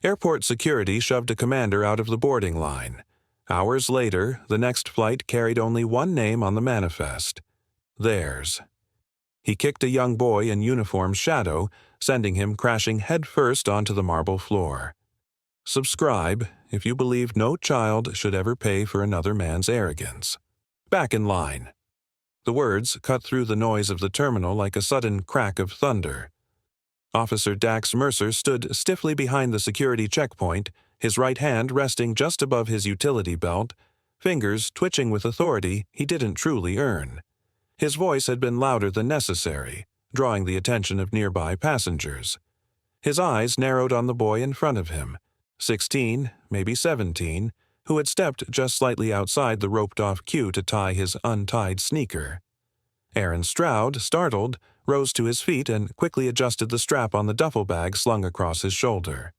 Airport security shoved a commander out of the boarding line. Hours later, the next flight carried only one name on the manifest: theirs. He kicked a young boy in uniform's shadow, sending him crashing headfirst onto the marble floor. Subscribe if you believe no child should ever pay for another man's arrogance. Back in line. The words cut through the noise of the terminal like a sudden crack of thunder. Officer Dax Mercer stood stiffly behind the security checkpoint, his right hand resting just above his utility belt, fingers twitching with authority he didn't truly earn. His voice had been louder than necessary, drawing the attention of nearby passengers. His eyes narrowed on the boy in front of him, 16, maybe 17, who had stepped just slightly outside the roped-off queue to tie his untied sneaker. Aaron Stroud, startled, rose to his feet and quickly adjusted the strap on the duffel bag slung across his shoulder.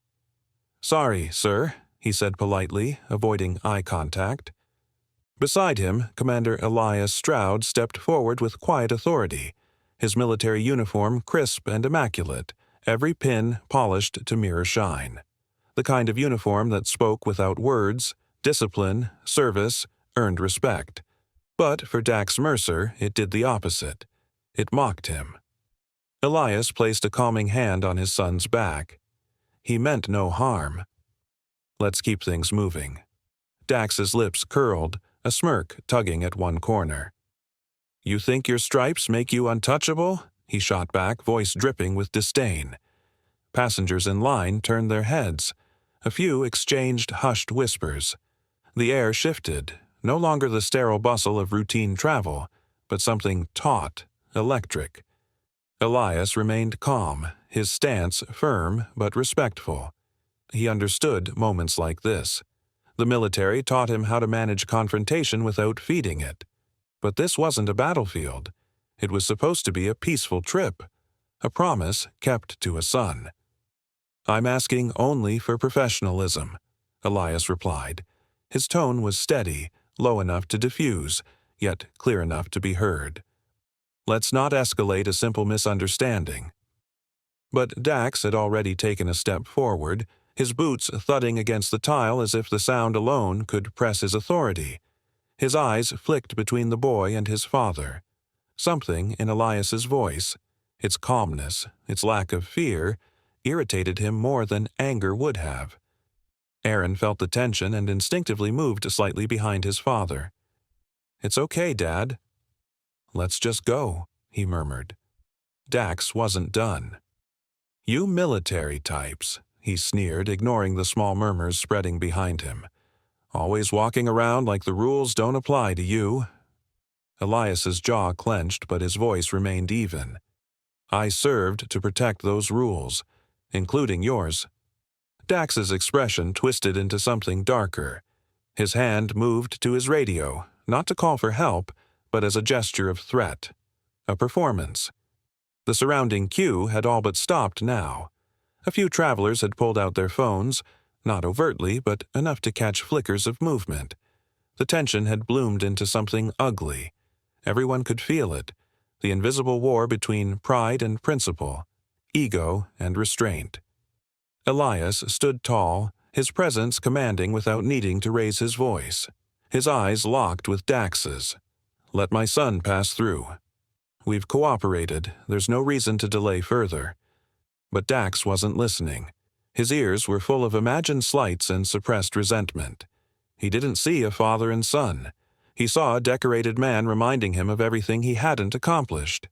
"Sorry, sir," he said politely, avoiding eye contact. Beside him, Commander Elias Stroud stepped forward with quiet authority, his military uniform crisp and immaculate, every pin polished to mirror shine. The kind of uniform that spoke without words, discipline, service, earned respect. But for Dax Mercer, it did the opposite. It mocked him. Elias placed a calming hand on his son's back. He meant no harm. "Let's keep things moving." Dax's lips curled, a smirk tugging at one corner. "You think your stripes make you untouchable?" he shot back, voice dripping with disdain. Passengers in line turned their heads. A few exchanged hushed whispers. The air shifted, no longer the sterile bustle of routine travel, but something taut, electric. Elias remained calm, his stance firm but respectful. He understood moments like this. The military taught him how to manage confrontation without feeding it. But this wasn't a battlefield. It was supposed to be a peaceful trip, a promise kept to a son. "I'm asking only for professionalism," Elias replied. His tone was steady, low enough to diffuse, yet clear enough to be heard. "Let's not escalate a simple misunderstanding." But Dax had already taken a step forward, his boots thudding against the tile as if the sound alone could press his authority. His eyes flicked between the boy and his father. Something in Elias's voice, its calmness, its lack of fear, irritated him more than anger would have. Aaron felt the tension and instinctively moved slightly behind his father. "It's okay, Dad." "Let's just go," he murmured. Dax wasn't done. "You military types," he sneered, ignoring the small murmurs spreading behind him. "Always walking around like the rules don't apply to you." Elias's jaw clenched, but his voice remained even. "I served to protect those rules, including yours." Dax's expression twisted into something darker. His hand moved to his radio, not to call for help, but as a gesture of threat. A performance. The surrounding queue had all but stopped now. A few travelers had pulled out their phones, not overtly, but enough to catch flickers of movement. The tension had bloomed into something ugly. Everyone could feel it. The invisible war between pride and principle, ego and restraint. Elias stood tall, his presence commanding without needing to raise his voice. His eyes locked with Dax's. "Let my son pass through. We've cooperated, there's no reason to delay further." But Dax wasn't listening. His ears were full of imagined slights and suppressed resentment. He didn't see a father and son. He saw a decorated man reminding him of everything he hadn't accomplished.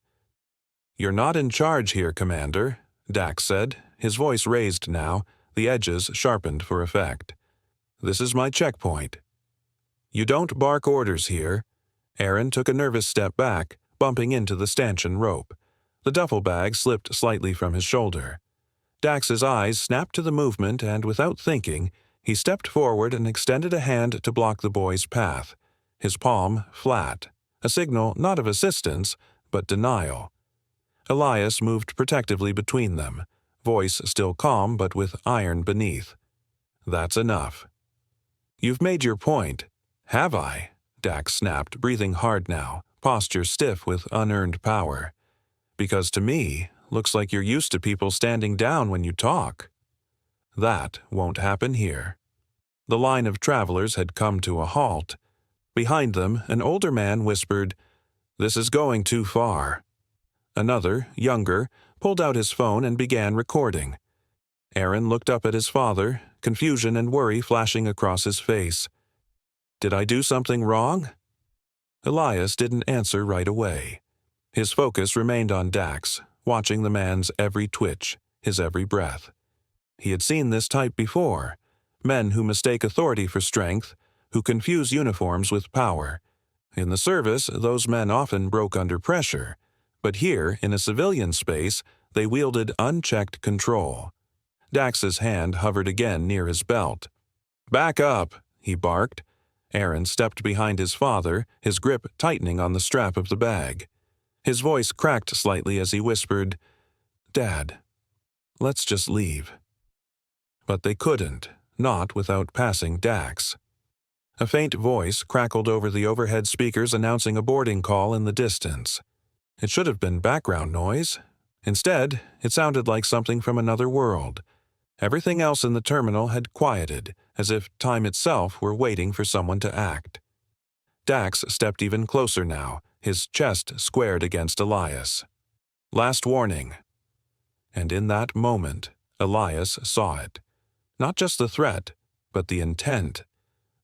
"You're not in charge here, Commander," Dax said, his voice raised now, the edges sharpened for effect. "This is my checkpoint." "You don't bark orders here." Aaron took a nervous step back, bumping into the stanchion rope. The duffel bag slipped slightly from his shoulder. Dax's eyes snapped to the movement, and without thinking, he stepped forward and extended a hand to block the boy's path, his palm flat, a signal not of assistance, but denial. Elias moved protectively between them, voice still calm but with iron beneath. "That's enough." "You've made your point." "Have I?" Dax snapped, breathing hard now, posture stiff with unearned power. "Because to me, looks like you're used to people standing down when you talk." That won't happen here. The line of travelers had come to a halt. Behind them, an older man whispered, "This is going too far." Another, younger, pulled out his phone and began recording. Aaron looked up at his father, confusion and worry flashing across his face. "Did I do something wrong?" Elias didn't answer right away. His focus remained on Dax, watching the man's every twitch, his every breath. He had seen this type before, men who mistake authority for strength, who confuse uniforms with power. In the service, those men often broke under pressure, but here, in a civilian space, they wielded unchecked control. Dax's hand hovered again near his belt. "Back up," he barked. Aaron stepped behind his father, his grip tightening on the strap of the bag. His voice cracked slightly as he whispered, "Dad, let's just leave." But they couldn't, not without passing Dax. A faint voice crackled over the overhead speakers announcing a boarding call in the distance. It should have been background noise. Instead, it sounded like something from another world. Everything else in the terminal had quieted, as if time itself were waiting for someone to act. Dax stepped even closer now, his chest squared against Elias. "Last warning." And in that moment, Elias saw it. Not just the threat, but the intent.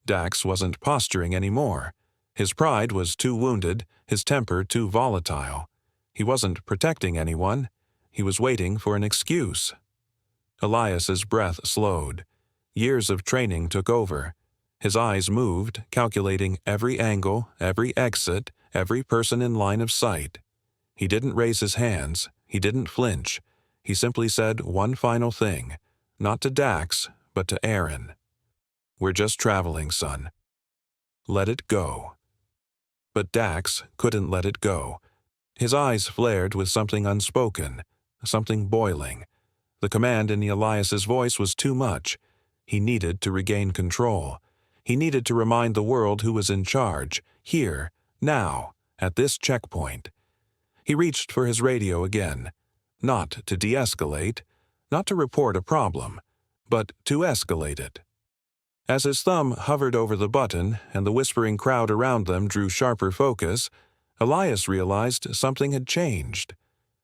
Dax wasn't posturing anymore. His pride was too wounded, his temper too volatile. He wasn't protecting anyone. He was waiting for an excuse. Elias's breath slowed. Years of training took over. His eyes moved, calculating every angle, every exit, every person in line of sight. He didn't raise his hands. He didn't flinch. He simply said one final thing, not to Dax, but to Aaron. "We're just traveling, son. Let it go." But Dax couldn't let it go. His eyes flared with something unspoken, something boiling. The command in Elias's voice was too much. He needed to regain control. He needed to remind the world who was in charge, here, now, at this checkpoint. He reached for his radio again, not to de-escalate, not to report a problem, but to escalate it. As his thumb hovered over the button and the whispering crowd around them drew sharper focus, Elias realized something had changed.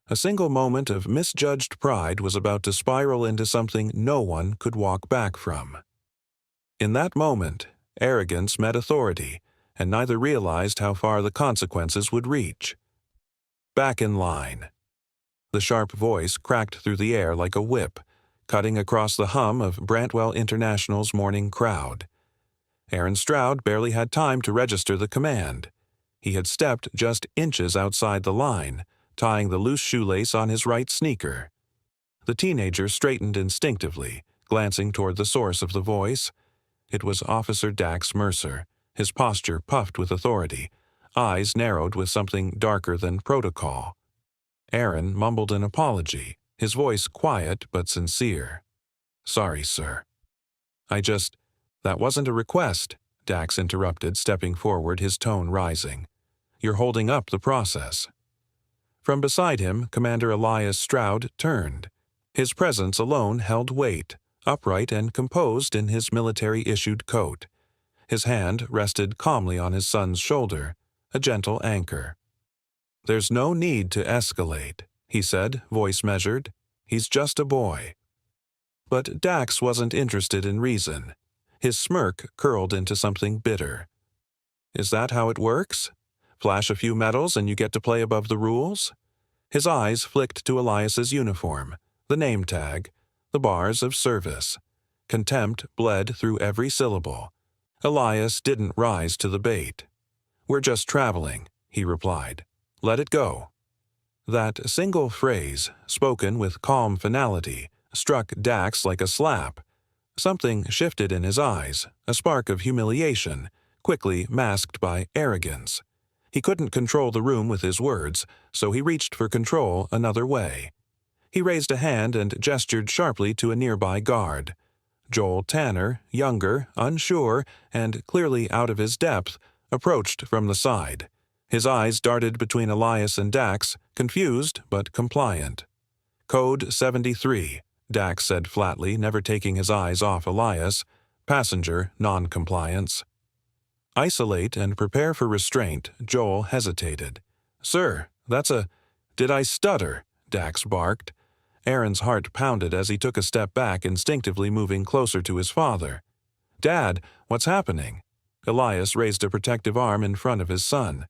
A single moment of misjudged pride was about to spiral into something no one could walk back from. In that moment, arrogance met authority, and neither realized how far the consequences would reach. "Back in line." The sharp voice cracked through the air like a whip, cutting across the hum of Brantwell International's morning crowd. Aaron Stroud barely had time to register the command. He had stepped just inches outside the line, tying the loose shoelace on his right sneaker. The teenager straightened instinctively, glancing toward the source of the voice. It was Officer Dax Mercer, his posture puffed with authority, eyes narrowed with something darker than protocol. Aaron mumbled an apology, his voice quiet but sincere. "Sorry, sir." That wasn't a request," Dax interrupted, stepping forward, his tone rising. "You're holding up the process." From beside him, Commander Elias Stroud turned. His presence alone held weight, upright and composed in his military-issued coat. His hand rested calmly on his son's shoulder, a gentle anchor. "There's no need to escalate," he said, voice measured. "He's just a boy." But Dax wasn't interested in reason. His smirk curled into something bitter. "Is that how it works? Flash a few medals and you get to play above the rules?" His eyes flicked to Elias's uniform, the name tag, the bars of service. Contempt bled through every syllable. Elias didn't rise to the bait. "We're just traveling," he replied. "Let it go." That single phrase, spoken with calm finality, struck Dax like a slap. Something shifted in his eyes, a spark of humiliation, quickly masked by arrogance. He couldn't control the room with his words, so he reached for control another way. He raised a hand and gestured sharply to a nearby guard. Joel Tanner, younger, unsure, and clearly out of his depth, approached from the side. His eyes darted between Elias and Dax, confused but compliant. "Code 73, Dax said flatly, never taking his eyes off Elias. Passenger, non-compliance. Isolate and prepare for restraint, Joel hesitated. Sir, that's a... Did I stutter? Dax barked. Aaron's heart pounded as he took a step back, instinctively moving closer to his father. Dad, what's happening? Elias raised a protective arm in front of his son.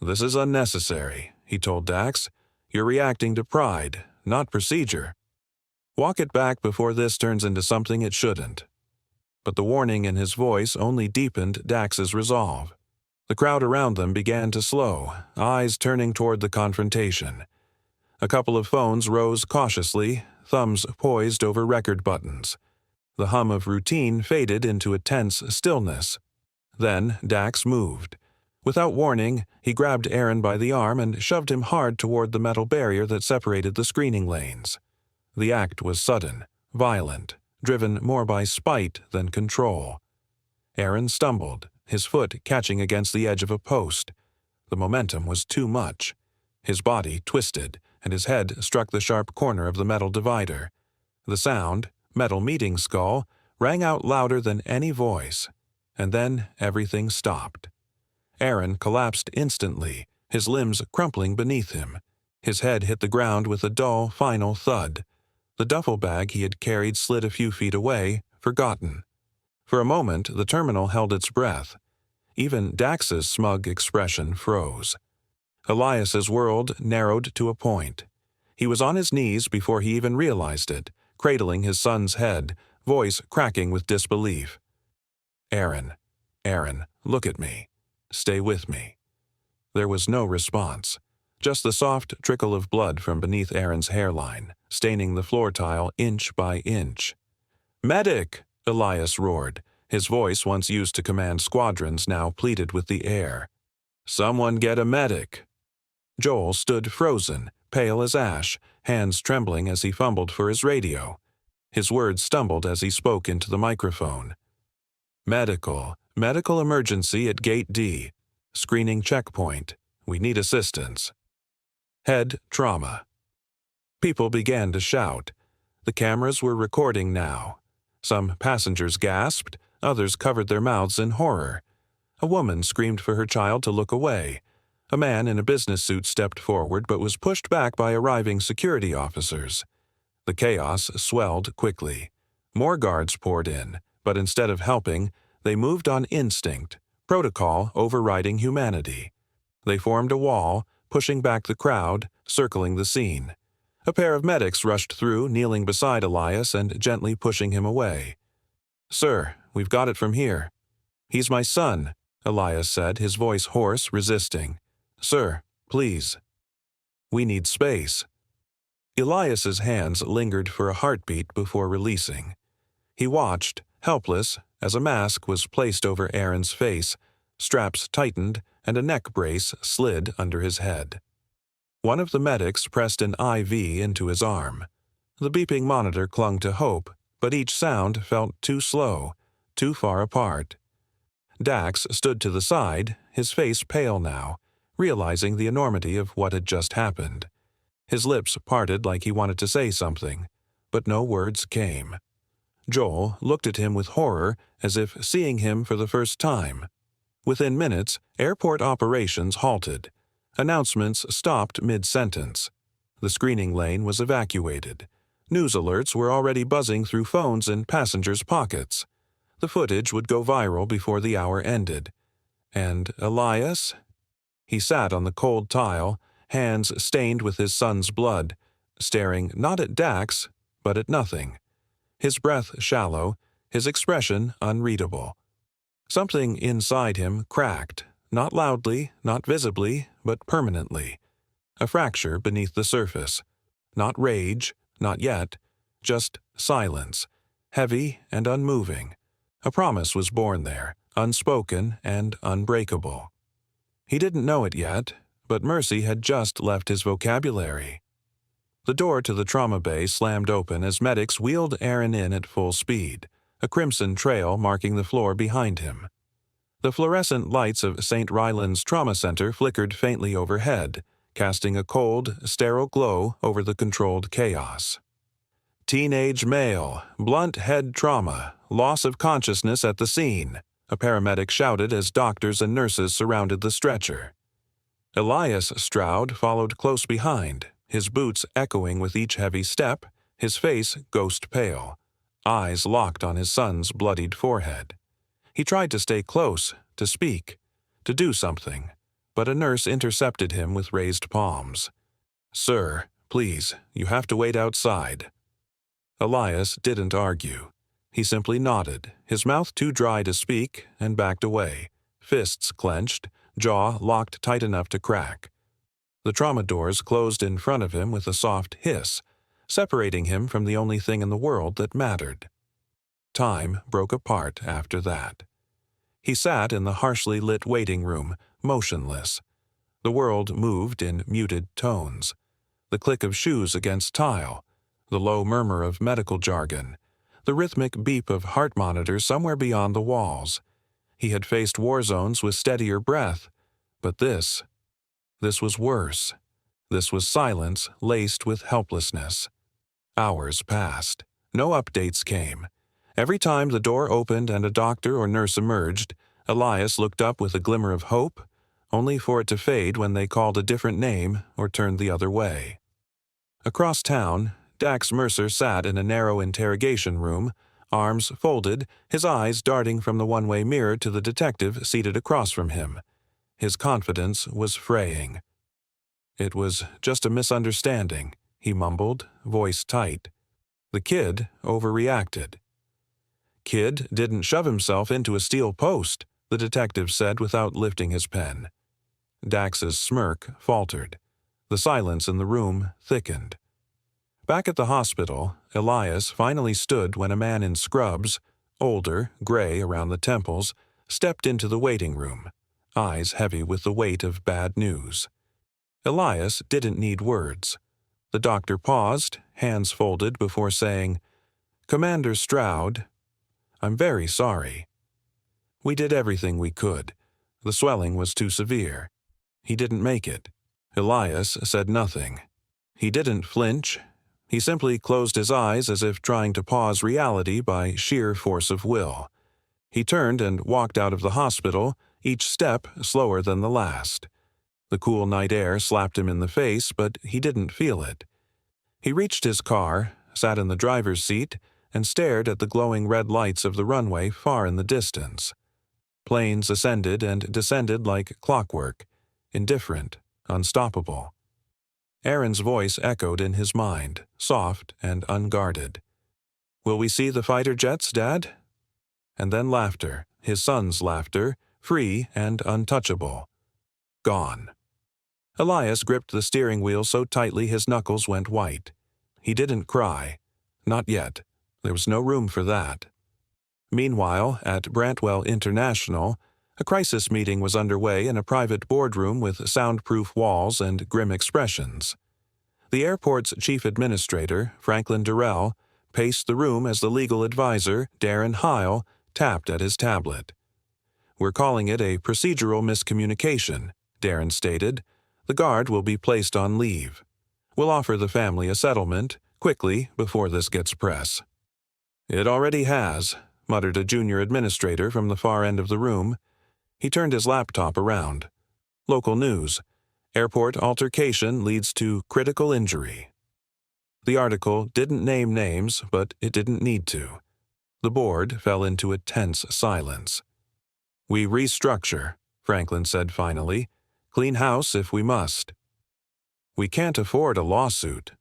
This is unnecessary, he told Dax. You're reacting to pride, not procedure. Walk it back before this turns into something it shouldn't. But the warning in his voice only deepened Dax's resolve. The crowd around them began to slow, eyes turning toward the confrontation. A couple of phones rose cautiously, thumbs poised over record buttons. The hum of routine faded into a tense stillness. Then Dax moved. Without warning, he grabbed Aaron by the arm and shoved him hard toward the metal barrier that separated the screening lanes. The act was sudden, violent, driven more by spite than control. Aaron stumbled, his foot catching against the edge of a post. The momentum was too much. His body twisted, and his head struck the sharp corner of the metal divider. The sound, metal meeting skull, rang out louder than any voice. And then everything stopped. Aaron collapsed instantly, his limbs crumpling beneath him. His head hit the ground with a dull, final thud. The duffel bag he had carried slid a few feet away, forgotten. For a moment, the terminal held its breath. Even Dax's smug expression froze. Elias's world narrowed to a point. He was on his knees before he even realized it, cradling his son's head, voice cracking with disbelief. Aaron, look at me. Stay with me. There was no response, just the soft trickle of blood from beneath Aaron's hairline, staining the floor tile inch by inch. Medic! Elias roared. His voice, once used to command squadrons, now pleaded with the air. Someone get a medic! Joel stood frozen, pale as ash, hands trembling as he fumbled for his radio. His words stumbled as he spoke into the microphone. Medical emergency at Gate D. Screening checkpoint. We need assistance. Head trauma. People began to shout. The cameras were recording now. Some passengers gasped, others covered their mouths in horror. A woman screamed for her child to look away. A man in a business suit stepped forward but was pushed back by arriving security officers. The chaos swelled quickly. More guards poured in, but instead of helping, they moved on instinct, protocol overriding humanity. They formed a wall, pushing back the crowd, circling the scene. A pair of medics rushed through, kneeling beside Elias and gently pushing him away. Sir, we've got it from here. He's my son, Elias said, his voice hoarse, resisting. Sir, please. We need space. Elias's hands lingered for a heartbeat before releasing. He watched, helpless, as a mask was placed over Aaron's face, straps tightened, and a neck brace slid under his head. One of the medics pressed an IV into his arm. The beeping monitor clung to hope, but each sound felt too slow, too far apart. Dax stood to the side, his face pale now, realizing the enormity of what had just happened. His lips parted like he wanted to say something, but no words came. Joel looked at him with horror, as if seeing him for the first time. Within minutes, airport operations halted. Announcements stopped mid-sentence. The screening lane was evacuated. News alerts were already buzzing through phones in passengers' pockets. The footage would go viral before the hour ended. And Elias? He sat on the cold tile, hands stained with his son's blood, staring not at Dax, but at nothing. His breath shallow, his expression unreadable. Something inside him cracked, not loudly, not visibly, but permanently. A fracture beneath the surface. Not rage, not yet, just silence, heavy and unmoving. A promise was born there, unspoken and unbreakable. He didn't know it yet, but mercy had just left his vocabulary. The door to the trauma bay slammed open as medics wheeled Aaron in at full speed, a crimson trail marking the floor behind him. The fluorescent lights of St. Ryland's Trauma Center flickered faintly overhead, casting a cold, sterile glow over the controlled chaos. Teenage male, blunt head trauma, loss of consciousness at the scene, a paramedic shouted as doctors and nurses surrounded the stretcher. Elias Stroud followed close behind, his boots echoing with each heavy step, his face ghost pale, eyes locked on his son's bloodied forehead. He tried to stay close, to speak, to do something, but a nurse intercepted him with raised palms. "Sir, please, you have to wait outside." Elias didn't argue. He simply nodded, his mouth too dry to speak, and backed away, fists clenched, jaw locked tight enough to crack. The trauma doors closed in front of him with a soft hiss, separating him from the only thing in the world that mattered. Time broke apart after that. He sat in the harshly lit waiting room, motionless. The world moved in muted tones. The click of shoes against tile, the low murmur of medical jargon, the rhythmic beep of heart monitors somewhere beyond the walls. He had faced war zones with steadier breath, but this was worse. This was silence laced with helplessness. Hours passed. No updates came. Every time the door opened and a doctor or nurse emerged, Elias looked up with a glimmer of hope, only for it to fade when they called a different name or turned the other way. Across town, Dax Mercer sat in a narrow interrogation room, arms folded, his eyes darting from the one-way mirror to the detective seated across from him. His confidence was fraying. "It was just a misunderstanding," he mumbled, voice tight. "The kid overreacted." "Kid didn't shove himself into a steel post," the detective said without lifting his pen. Dax's smirk faltered. The silence in the room thickened. Back at the hospital, Elias finally stood when a man in scrubs, older, gray around the temples, stepped into the waiting room, eyes heavy with the weight of bad news. Elias didn't need words. The doctor paused, hands folded before saying, "Commander Stroud, I'm very sorry. We did everything we could. The swelling was too severe. He didn't make it." Elias said nothing. He didn't flinch. He simply closed his eyes as if trying to pause reality by sheer force of will. He turned and walked out of the hospital, each step slower than the last. The cool night air slapped him in the face, but he didn't feel it. He reached his car, sat in the driver's seat, and stared at the glowing red lights of the runway far in the distance. Planes ascended and descended like clockwork, indifferent, unstoppable. Aaron's voice echoed in his mind, soft and unguarded. "Will we see the fighter jets, Dad?" And then laughter, his son's laughter, free and untouchable. Gone. Elias gripped the steering wheel so tightly his knuckles went white. He didn't cry. Not yet. There was no room for that. Meanwhile, at Brantwell International, a crisis meeting was underway in a private boardroom with soundproof walls and grim expressions. The airport's chief administrator, Franklin Durrell, paced the room as the legal advisor, Darren Heil, tapped at his tablet. "We're calling it a procedural miscommunication," Darren stated. "The guard will be placed on leave. We'll offer the family a settlement, quickly, before this gets press." "It already has," muttered a junior administrator from the far end of the room. He turned his laptop around. Local news. Airport altercation leads to critical injury. The article didn't name names, but it didn't need to. The board fell into a tense silence. "We restructure," Franklin said finally. "Clean house if we must." "We can't afford a lawsuit."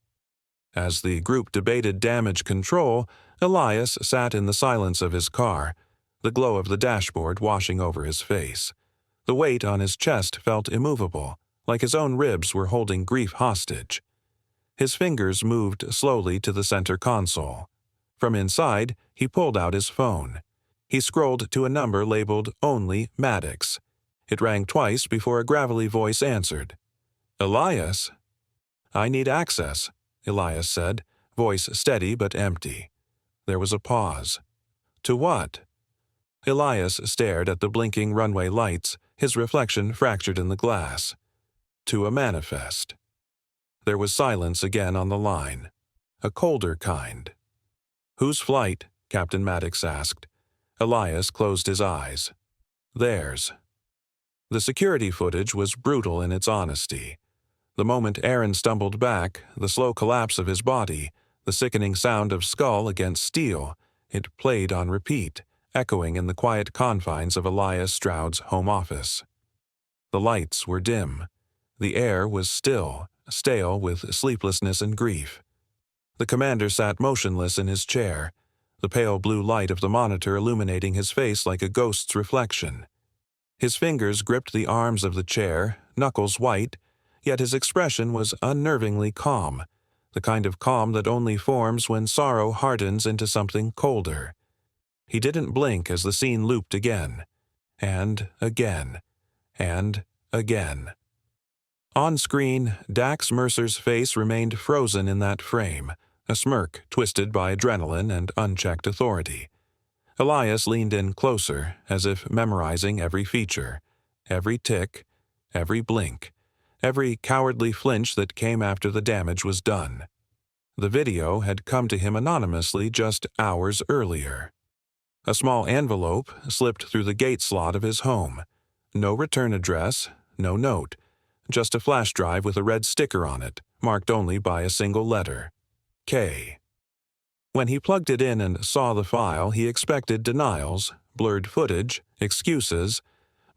As the group debated damage control, Elias sat in the silence of his car, the glow of the dashboard washing over his face. The weight on his chest felt immovable, like his own ribs were holding grief hostage. His fingers moved slowly to the center console. From inside, he pulled out his phone. He scrolled to a number labeled Only Maddox. It rang twice before a gravelly voice answered. "Elias?" "I need access," Elias said, voice steady but empty. There was a pause. "To what?" Elias stared at the blinking runway lights, his reflection fractured in the glass. "To a manifest." There was silence again on the line. a colder kind. "Whose flight?" Captain Maddox asked. Elias closed his eyes. "Theirs." The security footage was brutal in its honesty. The moment Aaron stumbled back, the slow collapse of his body, the sickening sound of skull against steel, it played on repeat, echoing in the quiet confines of Elias Stroud's home office. The lights were dim. The air was still, stale with sleeplessness and grief. The commander sat motionless in his chair, the pale blue light of the monitor illuminating his face like a ghost's reflection. His fingers gripped the arms of the chair, knuckles white, yet his expression was unnervingly calm, the kind of calm that only forms when sorrow hardens into something colder. He didn't blink as the scene looped again, and again, and again. On screen, Dax Mercer's face remained frozen in that frame, a smirk twisted by adrenaline and unchecked authority. Elias leaned in closer, as if memorizing every feature, every tick, every blink, every cowardly flinch that came after the damage was done. The video had come to him anonymously just hours earlier. A small envelope slipped through the gate slot of his home. No return address, no note, just a flash drive with a red sticker on it, marked only by a single letter. K. When he plugged it in and saw the file, he expected denials, blurred footage, excuses,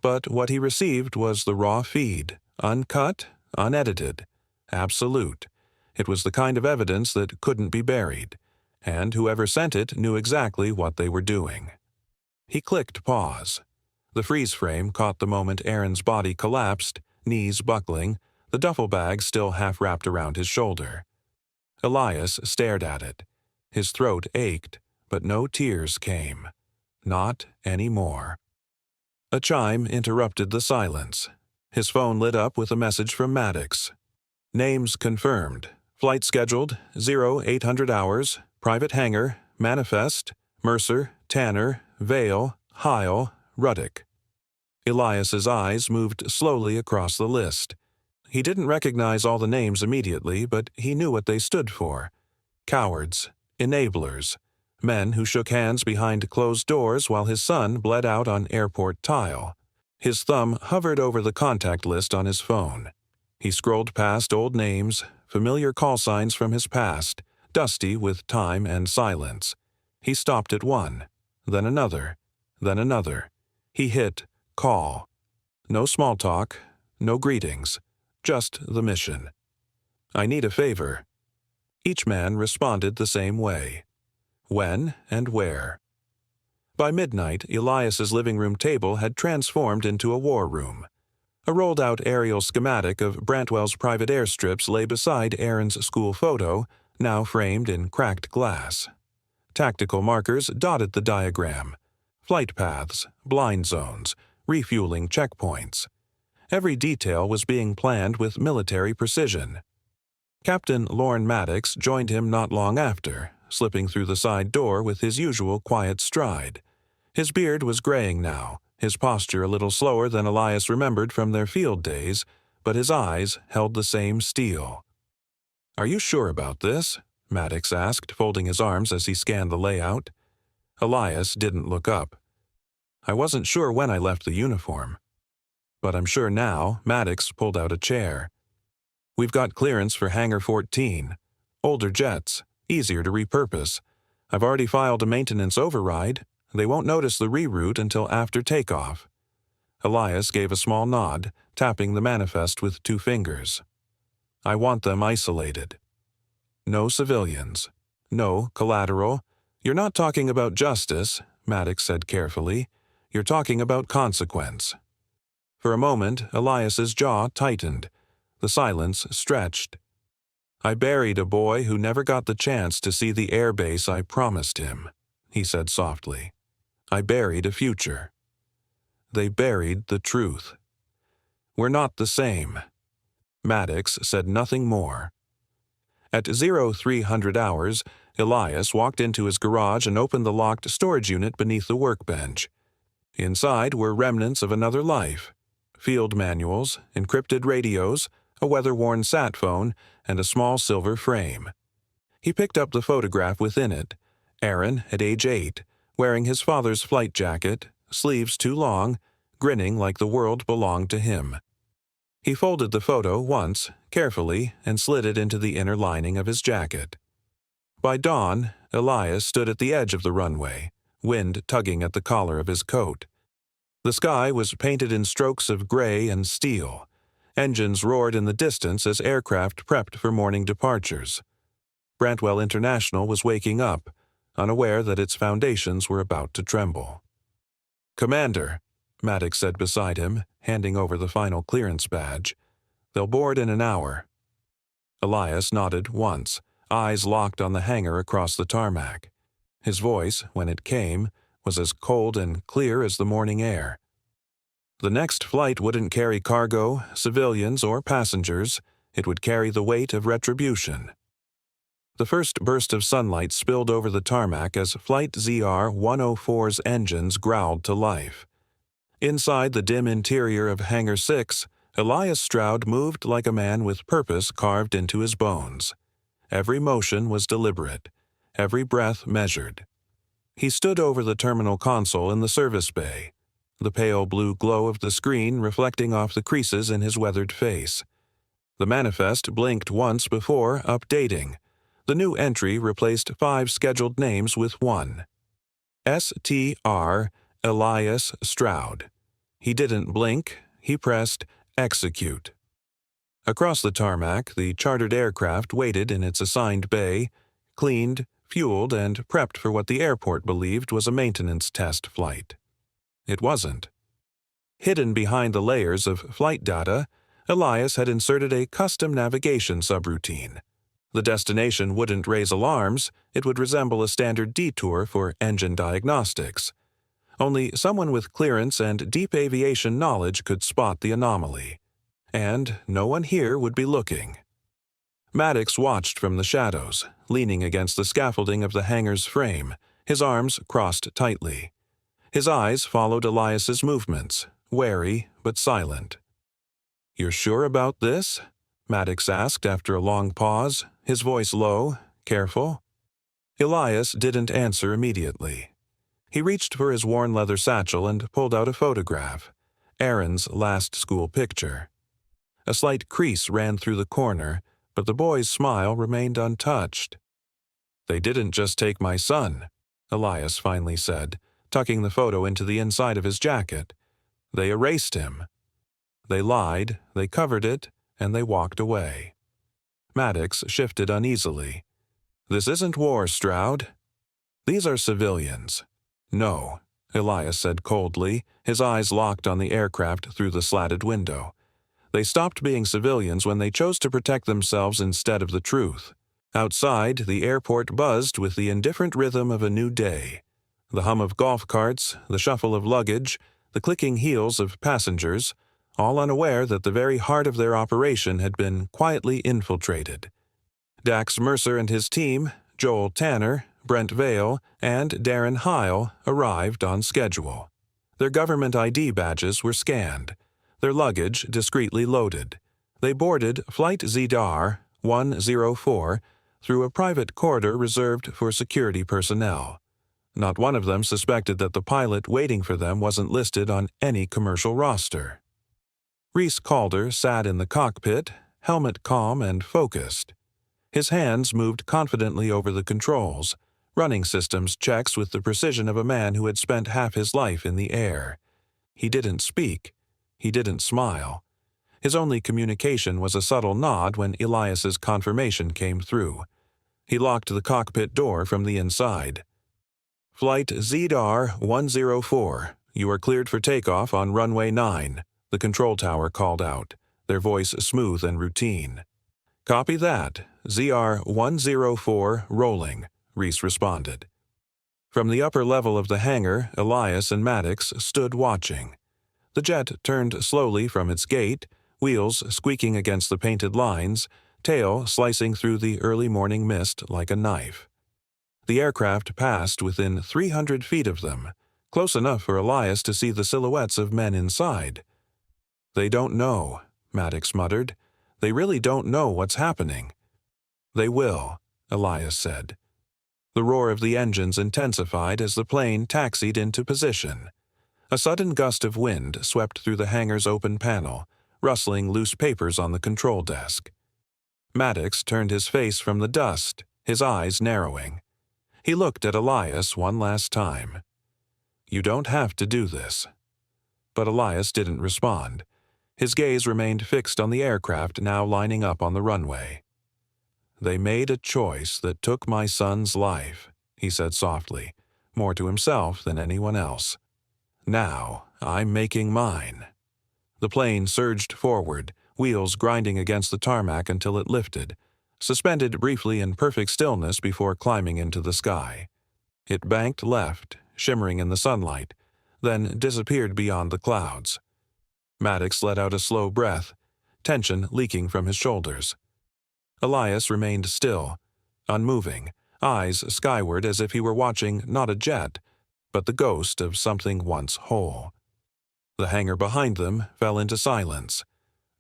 but what he received was the raw feed, uncut, unedited, absolute. It was the kind of evidence that couldn't be buried, and whoever sent it knew exactly what they were doing. He clicked pause. The freeze frame caught the moment Aaron's body collapsed, knees buckling, the duffel bag still half wrapped around his shoulder. Elias stared at it. His throat ached, but no tears came. Not any more. A chime interrupted the silence. His phone lit up with a message from Maddox. "Names confirmed. Flight scheduled, 0800 hours, private hangar, Manifest, Mercer, Tanner, Vale, Heil, Ruddick." Elias's eyes moved slowly across the list. He didn't recognize all the names immediately, but he knew what they stood for. Cowards, enablers, men who shook hands behind closed doors while his son bled out on airport tile. His thumb hovered over the contact list on his phone. He scrolled past old names, familiar call signs from his past, dusty with time and silence. He stopped at one, then another, then another. He hit call. No small talk, no greetings, just the mission. "I need a favor." Each man responded the same way. When and where. By midnight, Elias's living room table had transformed into a war room. A rolled-out aerial schematic of Brantwell's private airstrips lay beside Aaron's school photo, now framed in cracked glass. Tactical markers dotted the diagram. Flight paths, blind zones, refueling checkpoints. Every detail was being planned with military precision. Captain Lorne Maddox joined him not long after, slipping through the side door with his usual quiet stride. His beard was graying now, his posture a little slower than Elias remembered from their field days, but his eyes held the same steel. "Are you sure about this?" Maddox asked, folding his arms as he scanned the layout. Elias didn't look up. "I wasn't sure when I left the uniform. But I'm sure now." Maddox pulled out a chair. "We've got clearance for Hangar 14. Older jets, easier to repurpose. I've already filed a maintenance override. They won't notice the reroute until after takeoff." Elias gave a small nod, tapping the manifest with 2 fingers. "I want them isolated. No civilians. No collateral. You're not talking about justice," Maddox said carefully. "You're talking about consequence." For a moment, Elias's jaw tightened. The silence stretched. "I buried a boy who never got the chance to see the air base I promised him," he said softly. "I buried a future. They buried the truth. We're not the same." Maddox said nothing more. At 0300 hours, Elias walked into his garage and opened the locked storage unit beneath the workbench. Inside were remnants of another life. Field manuals, encrypted radios, a weather-worn sat phone, and a small silver frame. He picked up the photograph within it. Aaron, at age 8, wearing his father's flight jacket, sleeves too long, grinning like the world belonged to him. He folded the photo once, carefully, and slid it into the inner lining of his jacket. By dawn, Elias stood at the edge of the runway, wind tugging at the collar of his coat. The sky was painted in strokes of gray and steel. Engines roared in the distance as aircraft prepped for morning departures. Brantwell International was waking up, unaware that its foundations were about to tremble. "Commander," Maddox said beside him, handing over the final clearance badge. "They'll board in an hour." Elias nodded once, eyes locked on the hangar across the tarmac. His voice, when it came, was as cold and clear as the morning air. The next flight wouldn't carry cargo, civilians, or passengers. It would carry the weight of retribution. The first burst of sunlight spilled over the tarmac as Flight ZR-104's engines growled to life. Inside the dim interior of Hangar 6, Elias Stroud moved like a man with purpose carved into his bones. Every motion was deliberate, every breath measured. He stood over the terminal console in the service bay, the pale blue glow of the screen reflecting off the creases in his weathered face. The manifest blinked once before updating. The new entry replaced 5 scheduled names with one. S.T.R. Elias Stroud. He didn't blink. He pressed execute. Across the tarmac, the chartered aircraft waited in its assigned bay, cleaned, fueled, and prepped for what the airport believed was a maintenance test flight. It wasn't. Hidden behind the layers of flight data, Elias had inserted a custom navigation subroutine. The destination wouldn't raise alarms. It would resemble a standard detour for engine diagnostics. Only someone with clearance and deep aviation knowledge could spot the anomaly. And no one here would be looking. Maddox watched from the shadows, leaning against the scaffolding of the hangar's frame, his arms crossed tightly. His eyes followed Elias's movements, wary but silent. "You're sure about this?" Maddox asked after a long pause, his voice low, careful. Elias didn't answer immediately. He reached for his worn leather satchel and pulled out a photograph, Aaron's last school picture. A slight crease ran through the corner, but the boy's smile remained untouched. "They didn't just take my son," Elias finally said, tucking the photo into the inside of his jacket. "They erased him. They lied, they covered it, and they walked away." Maddox shifted uneasily. "This isn't war, Stroud. These are civilians." "No," Elias said coldly, his eyes locked on the aircraft through the slatted window. "They stopped being civilians when they chose to protect themselves instead of the truth." Outside, the airport buzzed with the indifferent rhythm of a new day. The hum of golf carts, the shuffle of luggage, the clicking heels of passengers, all unaware that the very heart of their operation had been quietly infiltrated. Dax Mercer and his team, Joel Tanner, Brent Vale, and Darren Heil, arrived on schedule. Their government ID badges were scanned, their luggage discreetly loaded. They boarded Flight ZR-104 through a private corridor reserved for security personnel. Not one of them suspected that the pilot waiting for them wasn't listed on any commercial roster. Reese Calder sat in the cockpit, helmet calm and focused. His hands moved confidently over the controls, running systems checks with the precision of a man who had spent half his life in the air. He didn't speak. He didn't smile. His only communication was a subtle nod when Elias's confirmation came through. He locked the cockpit door from the inside. "Flight ZR-104, you are cleared for takeoff on runway 9, the control tower called out, their voice smooth and routine. "Copy that. ZR-104 rolling," Reese responded. From the upper level of the hangar, Elias and Maddox stood watching. The jet turned slowly from its gate, wheels squeaking against the painted lines, tail slicing through the early morning mist like a knife. The aircraft passed within 300 feet of them, close enough for Elias to see the silhouettes of men inside. "They don't know," Maddox muttered. "They really don't know what's happening." "They will," Elias said. The roar of the engines intensified as the plane taxied into position. A sudden gust of wind swept through the hangar's open panel, rustling loose papers on the control desk. Maddox turned his face from the dust, his eyes narrowing. He looked at Elias one last time. "You don't have to do this." But Elias didn't respond. His gaze remained fixed on the aircraft now lining up on the runway. "They made a choice that took my son's life," he said softly, more to himself than anyone else. "Now I'm making mine." The plane surged forward, wheels grinding against the tarmac until it lifted, suspended briefly in perfect stillness before climbing into the sky. It banked left, shimmering in the sunlight, then disappeared beyond the clouds. Maddox let out a slow breath, tension leaking from his shoulders. Elias remained still, unmoving, eyes skyward as if he were watching not a jet, but the ghost of something once whole. The hangar behind them fell into silence.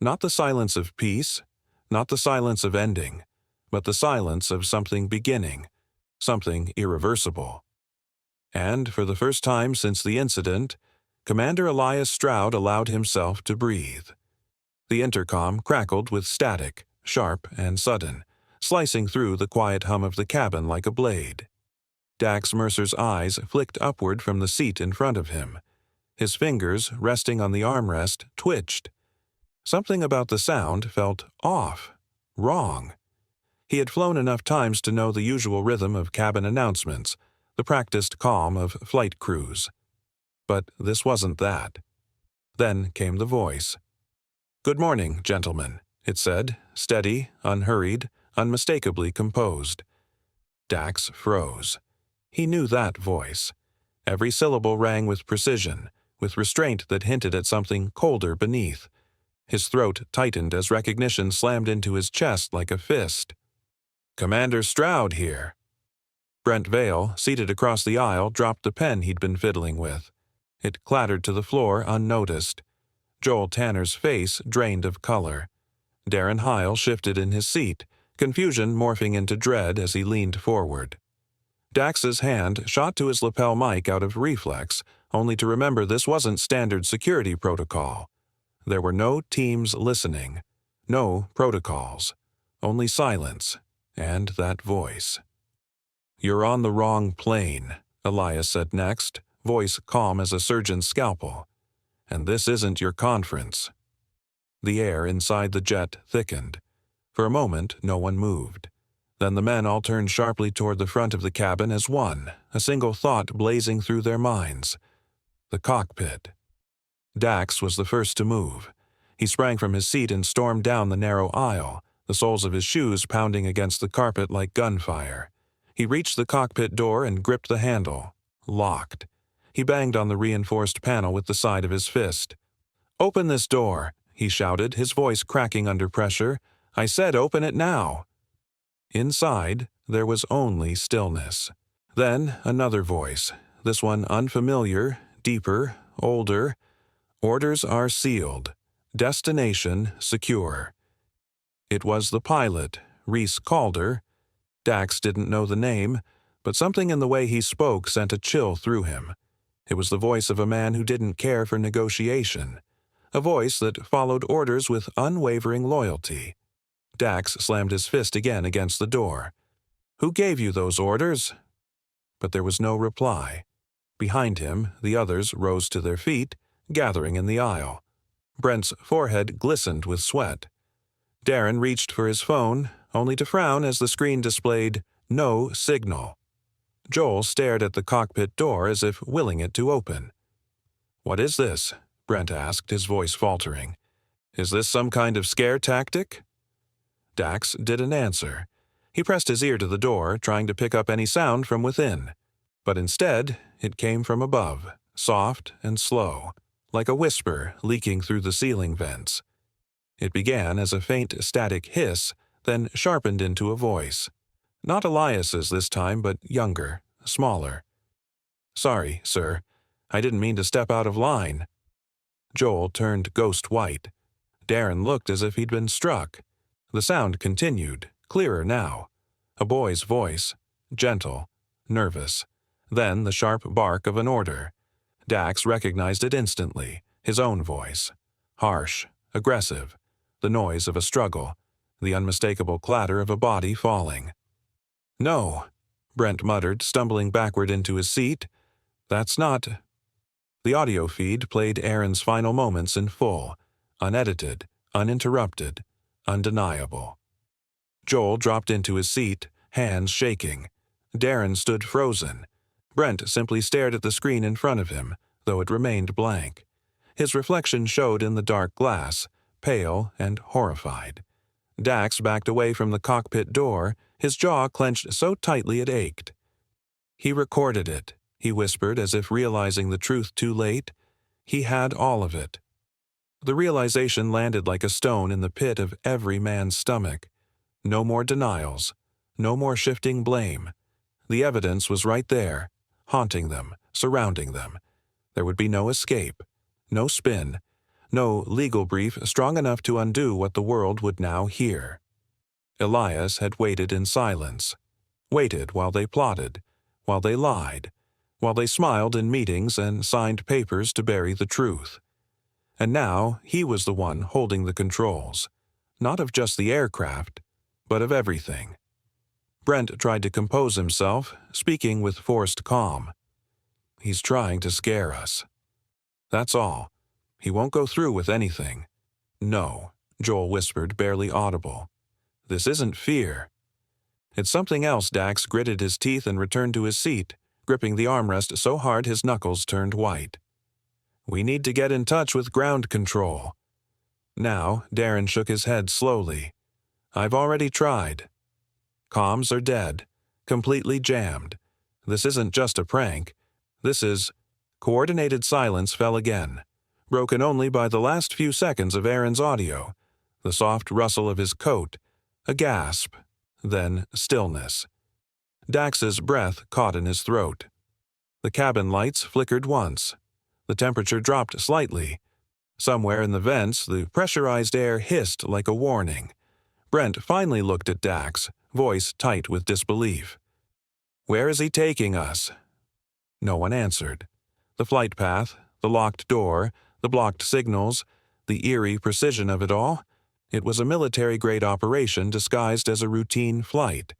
Not the silence of peace, not the silence of ending, but the silence of something beginning, something irreversible. And for the first time since the incident, Commander Elias Stroud allowed himself to breathe. The intercom crackled with static, sharp and sudden, slicing through the quiet hum of the cabin like a blade. Dax Mercer's eyes flicked upward from the seat in front of him. His fingers, resting on the armrest, twitched. Something about the sound felt off, wrong. He had flown enough times to know the usual rhythm of cabin announcements, the practiced calm of flight crews. But this wasn't that. Then came the voice. "Good morning, gentlemen," it said, steady, unhurried, unmistakably composed. Dax froze. He knew that voice. Every syllable rang with precision, with restraint that hinted at something colder beneath. His throat tightened as recognition slammed into his chest like a fist. "Commander Stroud here." Brent Vale, seated across the aisle, dropped the pen he'd been fiddling with. It clattered to the floor unnoticed. Joel Tanner's face drained of color. Darren Heil shifted in his seat, confusion morphing into dread as he leaned forward. Dax's hand shot to his lapel mic out of reflex, only to remember this wasn't standard security protocol. There were no teams listening, no protocols, only silence, and that voice. "You're on the wrong plane," Elias said next, voice calm as a surgeon's scalpel. "And this isn't your conference." The air inside the jet thickened. For a moment, no one moved. Then the men all turned sharply toward the front of the cabin as one, a single thought blazing through their minds. The cockpit. Dax was the first to move. He sprang from his seat and stormed down the narrow aisle, the soles of his shoes pounding against the carpet like gunfire. He reached the cockpit door and gripped the handle. Locked. He banged on the reinforced panel with the side of his fist. "Open this door," he shouted, his voice cracking under pressure. "I said open it now." Inside, there was only stillness. Then another voice, this one unfamiliar, deeper, older. "Orders are sealed. Destination secure." It was the pilot, Reese Calder. Dax didn't know the name, but something in the way he spoke sent a chill through him. It was the voice of a man who didn't care for negotiation, a voice that followed orders with unwavering loyalty. Dax slammed his fist again against the door. "Who gave you those orders?" But there was no reply. Behind him, the others rose to their feet, gathering in the aisle. Brent's forehead glistened with sweat. Darren reached for his phone, only to frown as the screen displayed no signal. Joel stared at the cockpit door as if willing it to open. "What is this?" Brent asked, his voice faltering. "Is this some kind of scare tactic?" Dax didn't answer. He pressed his ear to the door, trying to pick up any sound from within. But instead, it came from above, soft and slow, like a whisper leaking through the ceiling vents. It began as a faint static hiss, then sharpened into a voice. Not Elias's this time, but younger, smaller. "Sorry, sir. I didn't mean to step out of line." Joel turned ghost white. Darren looked as if he'd been struck. The sound continued, clearer now. A boy's voice, gentle, nervous. Then the sharp bark of an order. Dax recognized it instantly, his own voice. Harsh, aggressive, the noise of a struggle, the unmistakable clatter of a body falling. "No," Brent muttered, stumbling backward into his seat. "That's not—" The audio feed played Aaron's final moments in full, unedited, uninterrupted, undeniable. Joel dropped into his seat, hands shaking. Darren stood frozen. Brent simply stared at the screen in front of him, though it remained blank. His reflection showed in the dark glass, pale and horrified. Dax backed away from the cockpit door, his jaw clenched so tightly it ached. "He recorded it," he whispered, as if realizing the truth too late. "He had all of it." The realization landed like a stone in the pit of every man's stomach. No more denials. No more shifting blame. The evidence was right there, haunting them, surrounding them. There would be no escape, no spin, no legal brief strong enough to undo what the world would now hear. Elias had waited in silence. Waited while they plotted, while they lied, while they smiled in meetings and signed papers to bury the truth. And now he was the one holding the controls, not of just the aircraft, but of everything. Brent tried to compose himself, speaking with forced calm. "He's trying to scare us. That's all. He won't go through with anything." "No," Joel whispered, barely audible. "This isn't fear." "It's something else." Dax gritted his teeth and returned to his seat, gripping the armrest so hard his knuckles turned white. "We need to get in touch with ground control." Now, Darren shook his head slowly. "I've already tried. Comms are dead, completely jammed. This isn't just a prank. This is—" Coordinated silence fell again, broken only by the last few seconds of Aaron's audio, the soft rustle of his coat, a gasp, then stillness. Dax's breath caught in his throat. The cabin lights flickered once. The temperature dropped slightly. Somewhere in the vents, the pressurized air hissed like a warning. Brent finally looked at Dax, voice tight with disbelief. "Where is he taking us?" No one answered. The flight path, the locked door, the blocked signals, the eerie precision of it all. It was a military-grade operation disguised as a routine flight.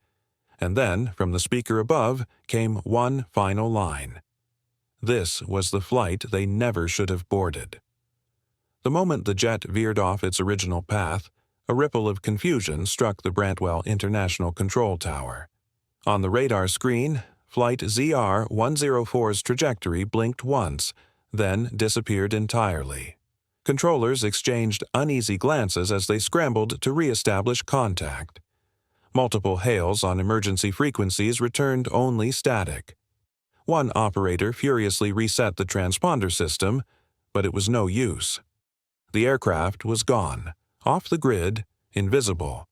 And then, from the speaker above, came one final line. This was the flight they never should have boarded. The moment the jet veered off its original path, a ripple of confusion struck the Brantwell International Control Tower. On the radar screen, Flight ZR-104's trajectory blinked once, then disappeared entirely. Controllers exchanged uneasy glances as they scrambled to re-establish contact. Multiple hails on emergency frequencies returned only static. One operator furiously reset the transponder system, but it was no use. The aircraft was gone, off the grid, invisible.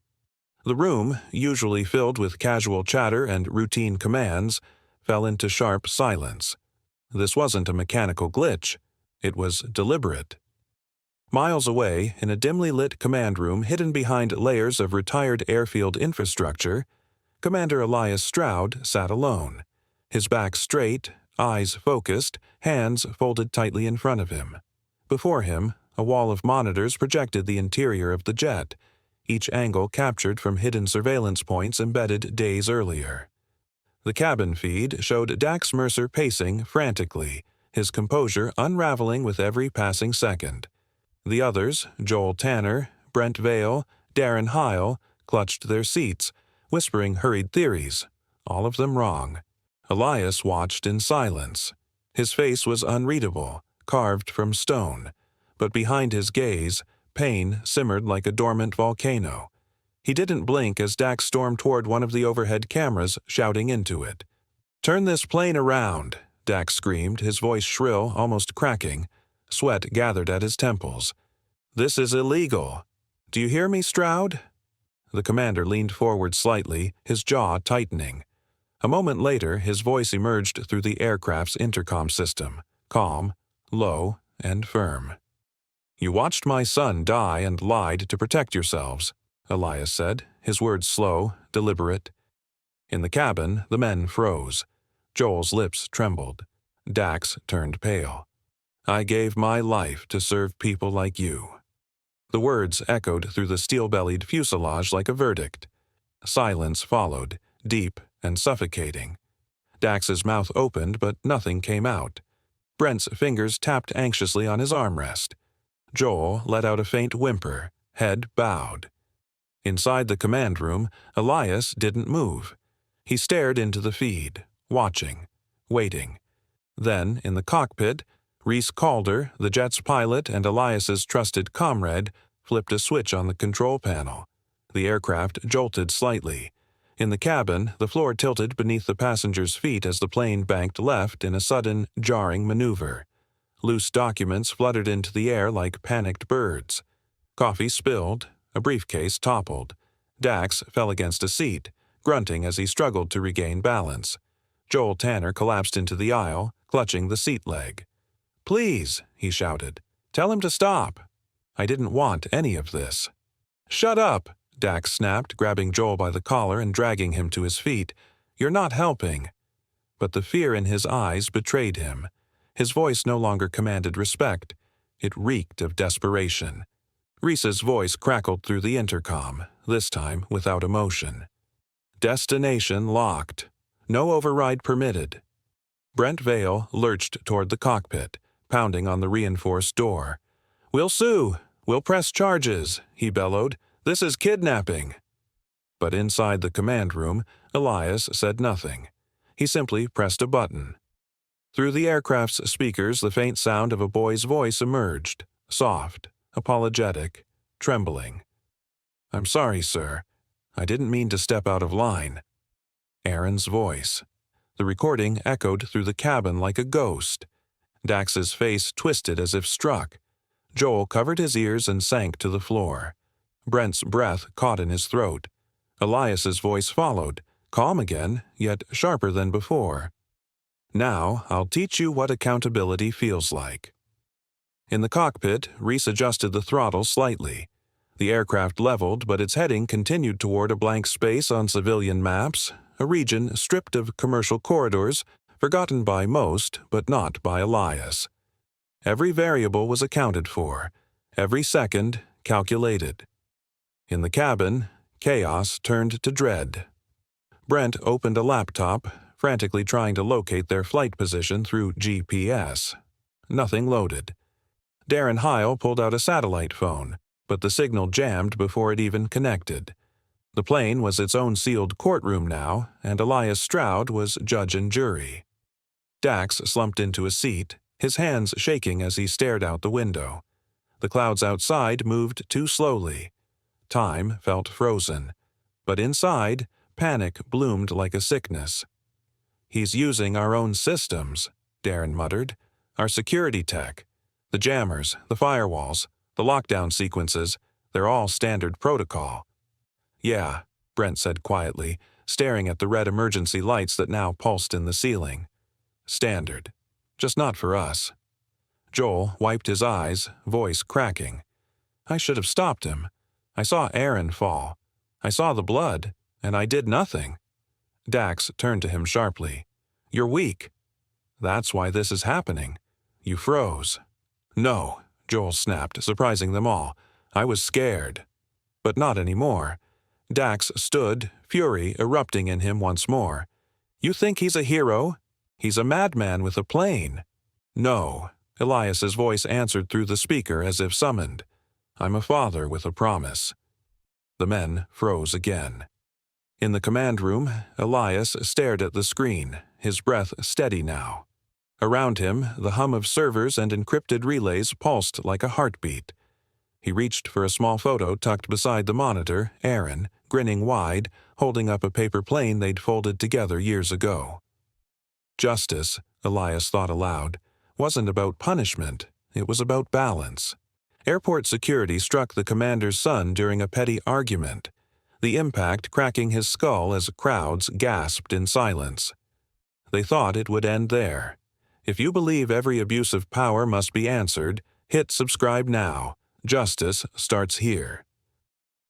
The room, usually filled with casual chatter and routine commands, fell into sharp silence. This wasn't a mechanical glitch. It was deliberate. Miles away, in a dimly lit command room hidden behind layers of retired airfield infrastructure, Commander Elias Stroud sat alone, his back straight, eyes focused, hands folded tightly in front of him. Before him, a wall of monitors projected the interior of the jet, each angle captured from hidden surveillance points embedded days earlier. The cabin feed showed Dax Mercer pacing frantically, his composure unraveling with every passing second. The others, Joel Tanner, Brent Vale, Darren Heil, clutched their seats, whispering hurried theories, all of them wrong. Elias watched in silence. His face was unreadable, carved from stone, but behind his gaze, pain simmered like a dormant volcano. He didn't blink as Dax stormed toward one of the overhead cameras, shouting into it. "Turn this plane around," Dax screamed, his voice shrill, almost cracking. Sweat gathered at his temples. "This is illegal. Do you hear me, Stroud?" The commander leaned forward slightly, his jaw tightening. A moment later, his voice emerged through the aircraft's intercom system, calm, low, and firm. "You watched my son die and lied to protect yourselves," Elias said, his words slow, deliberate. In the cabin, the men froze. Joel's lips trembled. Dax turned pale. "I gave my life to serve people like you." The words echoed through the steel-bellied fuselage like a verdict. Silence followed, deep and suffocating. Dax's mouth opened, but nothing came out. Brent's fingers tapped anxiously on his armrest. Joel let out a faint whimper, head bowed. Inside the command room, Elias didn't move. He stared into the feed, watching, waiting. Then, in the cockpit, Reese Calder, the jet's pilot and Elias's trusted comrade, flipped a switch on the control panel. The aircraft jolted slightly. In the cabin, the floor tilted beneath the passengers' feet as the plane banked left in a sudden, jarring maneuver. Loose documents fluttered into the air like panicked birds. Coffee spilled. A briefcase toppled. Dax fell against a seat, grunting as he struggled to regain balance. Joel Tanner collapsed into the aisle, clutching the seat leg. "Please," he shouted. "Tell him to stop." "I didn't want any of this." "Shut up," Dax snapped, grabbing Joel by the collar and dragging him to his feet. "You're not helping." But the fear in his eyes betrayed him. His voice no longer commanded respect. It reeked of desperation. Reese's voice crackled through the intercom, this time without emotion. "Destination locked. No override permitted." Brent Vale lurched toward the cockpit, pounding on the reinforced door. "We'll sue. We'll press charges," he bellowed. "This is kidnapping." But inside the command room, Elias said nothing. He simply pressed a button. Through the aircraft's speakers, the faint sound of a boy's voice emerged, soft, apologetic, trembling. "I'm sorry, sir. I didn't mean to step out of line." Aaron's voice. The recording echoed through the cabin like a ghost. Dax's face twisted as if struck. Joel covered his ears and sank to the floor. Brent's breath caught in his throat. Elias's voice followed, calm again, yet sharper than before. "Now I'll teach you what accountability feels like." In the cockpit, Reese adjusted the throttle slightly. The aircraft leveled, but its heading continued toward a blank space on civilian maps, a region stripped of commercial corridors, forgotten by most, but not by Elias. Every variable was accounted for, every second calculated. In the cabin, chaos turned to dread. Brent opened a laptop, frantically trying to locate their flight position through GPS. Nothing loaded. Darren Heil pulled out a satellite phone, but the signal jammed before it even connected. The plane was its own sealed courtroom now, and Elias Stroud was judge and jury. Dax slumped into a seat, his hands shaking as he stared out the window. The clouds outside moved too slowly. Time felt frozen. But inside, panic bloomed like a sickness. "He's using our own systems," Darren muttered. "Our security tech. The jammers, the firewalls, the lockdown sequences, they're all standard protocol." "Yeah," Brent said quietly, staring at the red emergency lights that now pulsed in the ceiling. "Standard. Just not for us." Joel wiped his eyes, voice cracking. "I should have stopped him. I saw Aaron fall. I saw the blood, and I did nothing." Dax turned to him sharply. "You're weak. That's why this is happening. You froze." "No," Joel snapped, surprising them all. "I was scared." But not anymore. Dax stood, fury erupting in him once more. "You think he's a hero? He's a madman with a plane." "No," Elias's voice answered through the speaker as if summoned. "I'm a father with a promise." The men froze again. In the command room, Elias stared at the screen, his breath steady now. Around him, the hum of servers and encrypted relays pulsed like a heartbeat. He reached for a small photo tucked beside the monitor, Aaron, grinning wide, holding up a paper plane they'd folded together years ago. Justice, Elias thought aloud, wasn't about punishment, it was about balance. Airport security struck the commander's son during a petty argument, the impact cracking his skull as crowds gasped in silence. They thought it would end there. If you believe every abuse of power must be answered, hit subscribe now. Justice starts here.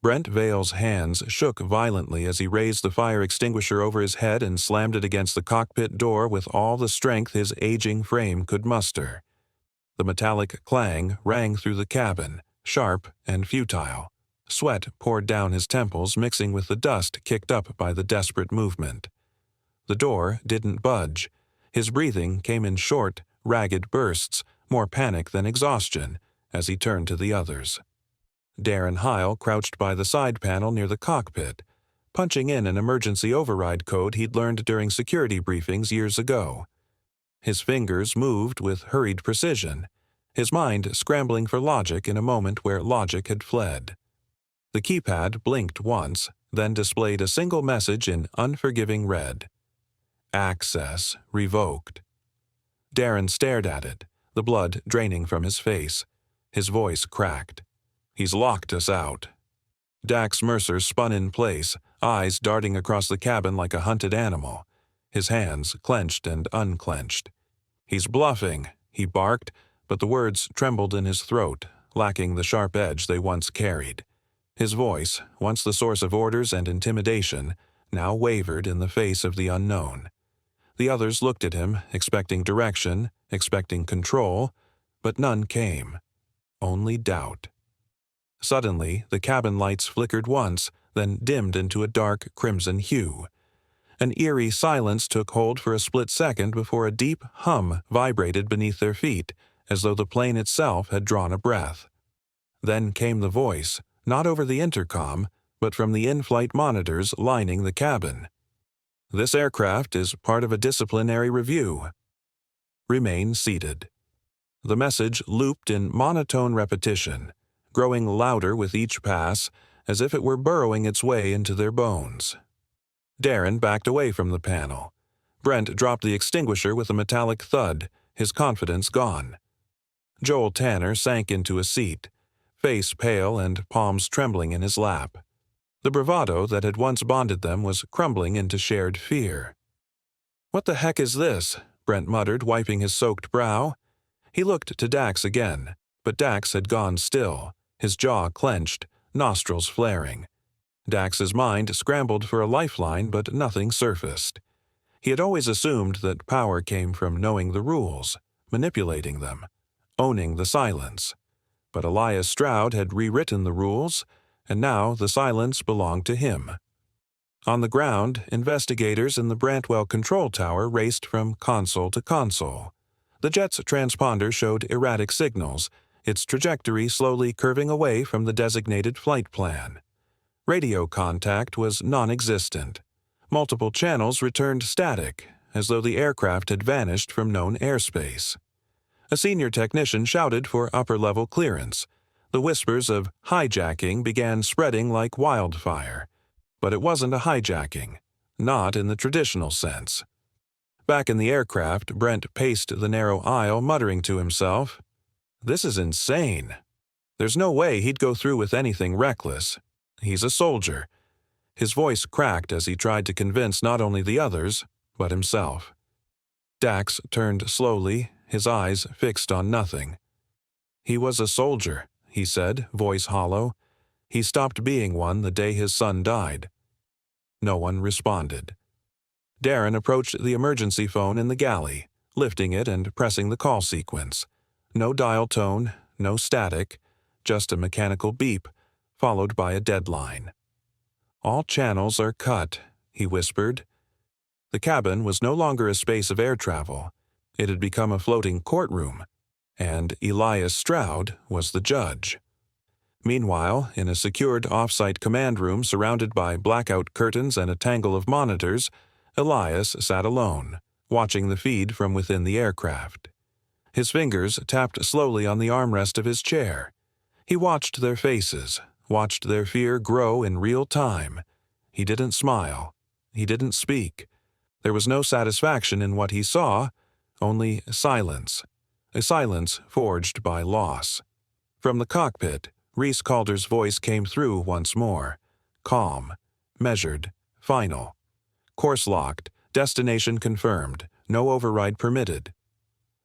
Brent Vale's hands shook violently as he raised the fire extinguisher over his head and slammed it against the cockpit door with all the strength his aging frame could muster. The metallic clang rang through the cabin, sharp and futile. Sweat poured down his temples, mixing with the dust kicked up by the desperate movement. The door didn't budge. His breathing came in short, ragged bursts, more panic than exhaustion, as he turned to the others. Darren Heil crouched by the side panel near the cockpit, punching in an emergency override code he'd learned during security briefings years ago. His fingers moved with hurried precision, his mind scrambling for logic in a moment where logic had fled. The keypad blinked once, then displayed a single message in unforgiving red. Access revoked. Darren stared at it, the blood draining from his face. His voice cracked. He's locked us out. Dax Mercer spun in place, eyes darting across the cabin like a hunted animal. His hands clenched and unclenched. He's bluffing, he barked, but the words trembled in his throat, lacking the sharp edge they once carried. His voice, once the source of orders and intimidation, now wavered in the face of the unknown. The others looked at him, expecting direction, expecting control, but none came. Only doubt. Suddenly, the cabin lights flickered once, then dimmed into a dark crimson hue. An eerie silence took hold for a split second before a deep hum vibrated beneath their feet, as though the plane itself had drawn a breath. Then came the voice, not over the intercom, but from the in-flight monitors lining the cabin. This aircraft is part of a disciplinary review. Remain seated. The message looped in monotone repetition, growing louder with each pass, as if it were burrowing its way into their bones. Darren backed away from the panel. Brent dropped the extinguisher with a metallic thud, his confidence gone. Joel Tanner sank into a seat, face pale and palms trembling in his lap. The bravado that had once bonded them was crumbling into shared fear. "What the heck is this?" Brent muttered, wiping his soaked brow. He looked to Dax again, but Dax had gone still, his jaw clenched, nostrils flaring. Dax's mind scrambled for a lifeline, but nothing surfaced. He had always assumed that power came from knowing the rules, manipulating them, owning the silence. But Elias Stroud had rewritten the rules, and now the silence belonged to him. On the ground, investigators in the Brantwell control tower raced from console to console. The jet's transponder showed erratic signals, its trajectory slowly curving away from the designated flight plan. Radio contact was non-existent. Multiple channels returned static, as though the aircraft had vanished from known airspace. A senior technician shouted for upper-level clearance. The whispers of hijacking began spreading like wildfire. But it wasn't a hijacking, not in the traditional sense. Back in the aircraft, Brent paced the narrow aisle, muttering to himself, "This is insane. There's no way he'd go through with anything reckless. He's a soldier." His voice cracked as he tried to convince not only the others, but himself. Dax turned slowly, his eyes fixed on nothing. "He was a soldier," he said, voice hollow. "He stopped being one the day his son died." No one responded. Darren approached the emergency phone in the galley, lifting it and pressing the call sequence. No dial tone, no static, just a mechanical beep, followed by a deadline. "All channels are cut," he whispered. The cabin was no longer a space of air travel. It had become a floating courtroom, and Elias Stroud was the judge. Meanwhile, in a secured off-site command room surrounded by blackout curtains and a tangle of monitors, Elias sat alone, watching the feed from within the aircraft. His fingers tapped slowly on the armrest of his chair. He watched their faces, watched their fear grow in real time. He didn't smile. He didn't speak. There was no satisfaction in what he saw, only silence. A silence forged by loss. From the cockpit, Reese Calder's voice came through once more. Calm, measured, final. Course locked, destination confirmed, no override permitted.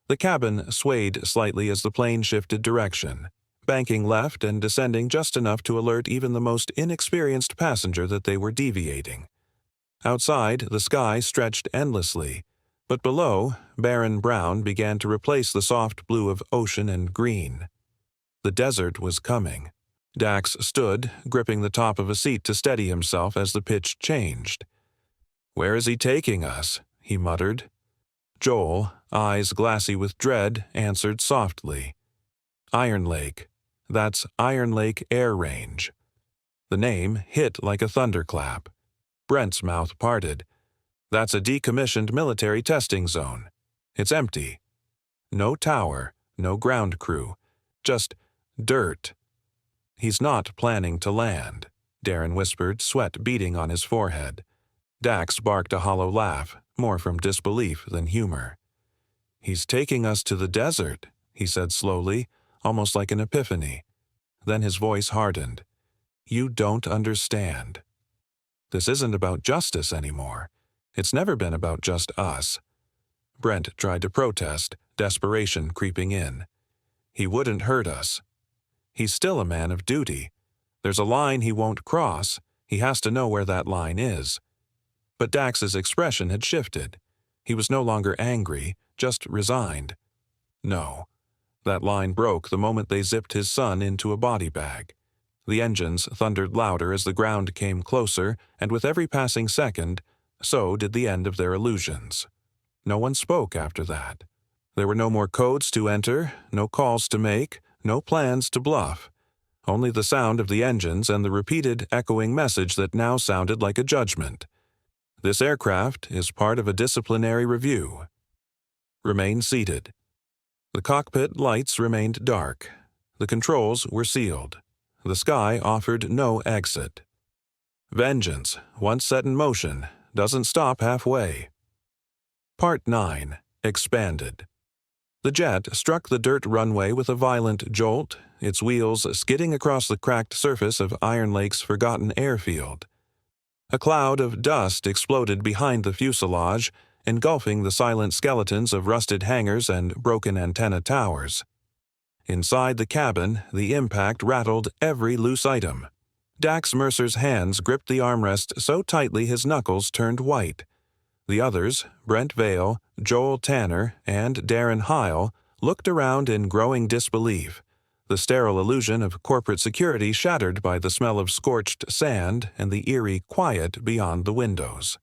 The cabin swayed slightly as the plane shifted direction. banking left and descending just enough to alert even the most inexperienced passenger that they were deviating. Outside, the sky stretched endlessly, but below, barren brown began to replace the soft blue of ocean and green. The desert was coming. Dax stood, gripping the top of a seat to steady himself as the pitch changed. "Where is he taking us?" he muttered. Joel, eyes glassy with dread, answered softly. "Iron Lake. That's Iron Lake Air Range." The name hit like a thunderclap. Brent's mouth parted. "That's a decommissioned military testing zone. It's empty. No tower, no ground crew. Just dirt." "He's not planning to land," Darren whispered, sweat beading on his forehead. Dax barked a hollow laugh, more from disbelief than humor. "He's taking us to the desert," he said slowly, almost like an epiphany. Then his voice hardened. "You don't understand. This isn't about justice anymore. It's never been about just us." Brent tried to protest, desperation creeping in. "He wouldn't hurt us. He's still a man of duty. There's a line he won't cross. He has to know where that line is." But Dax's expression had shifted. He was no longer angry, just resigned. No. That line broke the moment they zipped his son into a body bag. The engines thundered louder as the ground came closer, and with every passing second, so did the end of their illusions. No one spoke after that. There were no more codes to enter, no calls to make, no plans to bluff. Only the sound of the engines and the repeated, echoing message that now sounded like a judgment. "This aircraft is part of a disciplinary review. Remain seated." The cockpit lights remained dark. The controls were sealed. The sky offered no exit. Vengeance, once set in motion, doesn't stop halfway. Part 9. Expanded. The jet struck the dirt runway with a violent jolt, its wheels skidding across the cracked surface of Iron Lake's forgotten airfield. A cloud of dust exploded behind the fuselage, engulfing the silent skeletons of rusted hangars and broken antenna towers. Inside the cabin, the impact rattled every loose item. Dax Mercer's hands gripped the armrest so tightly his knuckles turned white. The others, Brent Vale, Joel Tanner, and Darren Heil, looked around in growing disbelief, the sterile illusion of corporate security shattered by the smell of scorched sand and the eerie quiet beyond the windows.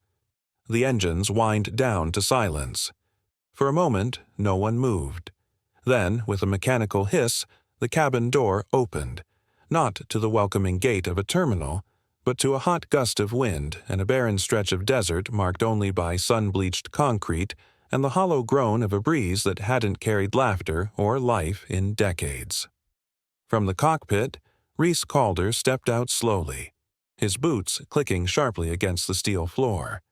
The engines whined down to silence. For a moment, no one moved. Then, with a mechanical hiss, the cabin door opened, not to the welcoming gate of a terminal, but to a hot gust of wind and a barren stretch of desert marked only by sun-bleached concrete and the hollow groan of a breeze that hadn't carried laughter or life in decades. From the cockpit, Reese Calder stepped out slowly, his boots clicking sharply against the steel floor.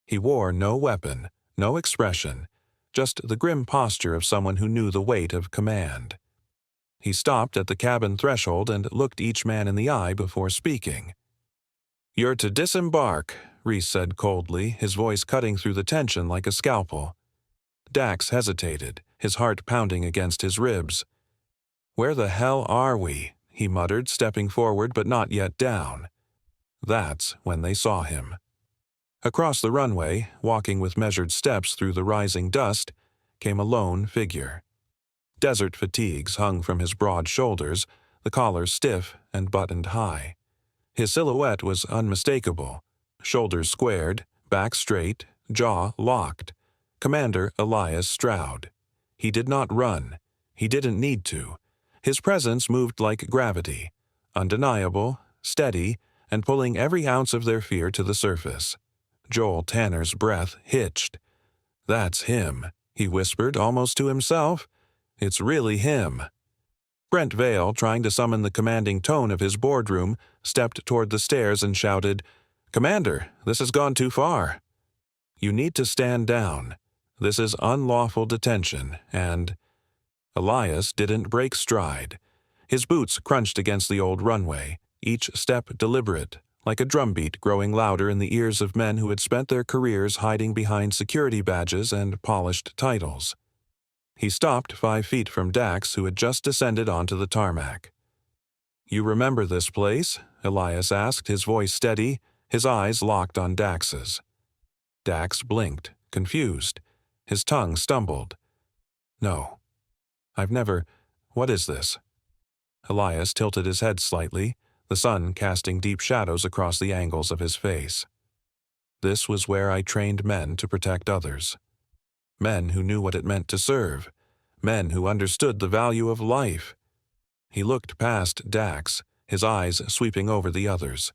He wore no weapon, no expression, just the grim posture of someone who knew the weight of command. He stopped at the cabin threshold and looked each man in the eye before speaking. "You're to disembark," Reese said coldly, his voice cutting through the tension like a scalpel. Dax hesitated, his heart pounding against his ribs. "Where the hell are we?" he muttered, stepping forward but not yet down. That's when they saw him. Across the runway, walking with measured steps through the rising dust, came a lone figure. Desert fatigues hung from his broad shoulders, the collar stiff and buttoned high. His silhouette was unmistakable, shoulders squared, back straight, jaw locked. Commander Elias Stroud. He did not run. He didn't need to. His presence moved like gravity, undeniable, steady, and pulling every ounce of their fear to the surface. Joel Tanner's breath hitched. "That's him," he whispered almost to himself. "It's really him." Brent Vale, trying to summon the commanding tone of his boardroom, stepped toward the stairs and shouted, "Commander, this has gone too far. You need to stand down. This is unlawful detention, and—" Elias didn't break stride. His boots crunched against the old runway, each step deliberate, like a drumbeat growing louder in the ears of men who had spent their careers hiding behind security badges and polished titles. He stopped 5 feet from Dax, who had just descended onto the tarmac. You remember this place? Elias asked, his voice steady, his eyes locked on Dax's. Dax blinked, confused. His tongue stumbled. No. I've never… What is this? Elias tilted his head slightly, the sun casting deep shadows across the angles of his face. This was where I trained men to protect others. Men who knew what it meant to serve. Men who understood the value of life. He looked past Dax, his eyes sweeping over the others.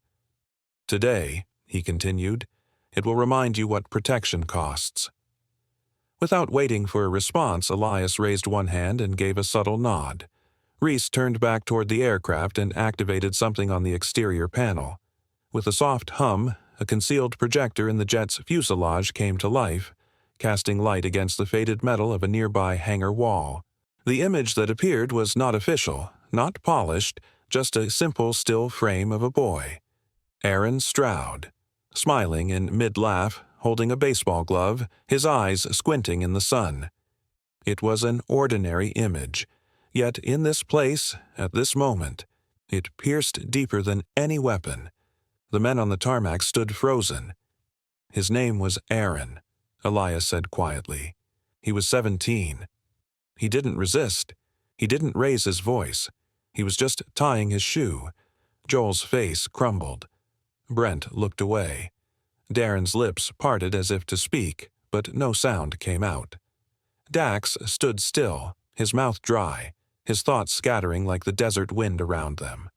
Today, he continued, it will remind you what protection costs. Without waiting for a response, Elias raised one hand and gave a subtle nod. Reese turned back toward the aircraft and activated something on the exterior panel. With a soft hum, a concealed projector in the jet's fuselage came to life, casting light against the faded metal of a nearby hangar wall. The image that appeared was not official, not polished, just a simple still frame of a boy. Aaron Stroud, smiling in mid-laugh, holding a baseball glove, his eyes squinting in the sun. It was an ordinary image, yet in this place, at this moment, it pierced deeper than any weapon. The men on the tarmac stood frozen. His name was Aaron, Elias said quietly. He was 17. He didn't resist. He didn't raise his voice. He was just tying his shoe. Joel's face crumbled. Brent looked away. Darren's lips parted as if to speak, but no sound came out. Dax stood still, his mouth dry, his thoughts scattering like the desert wind around them.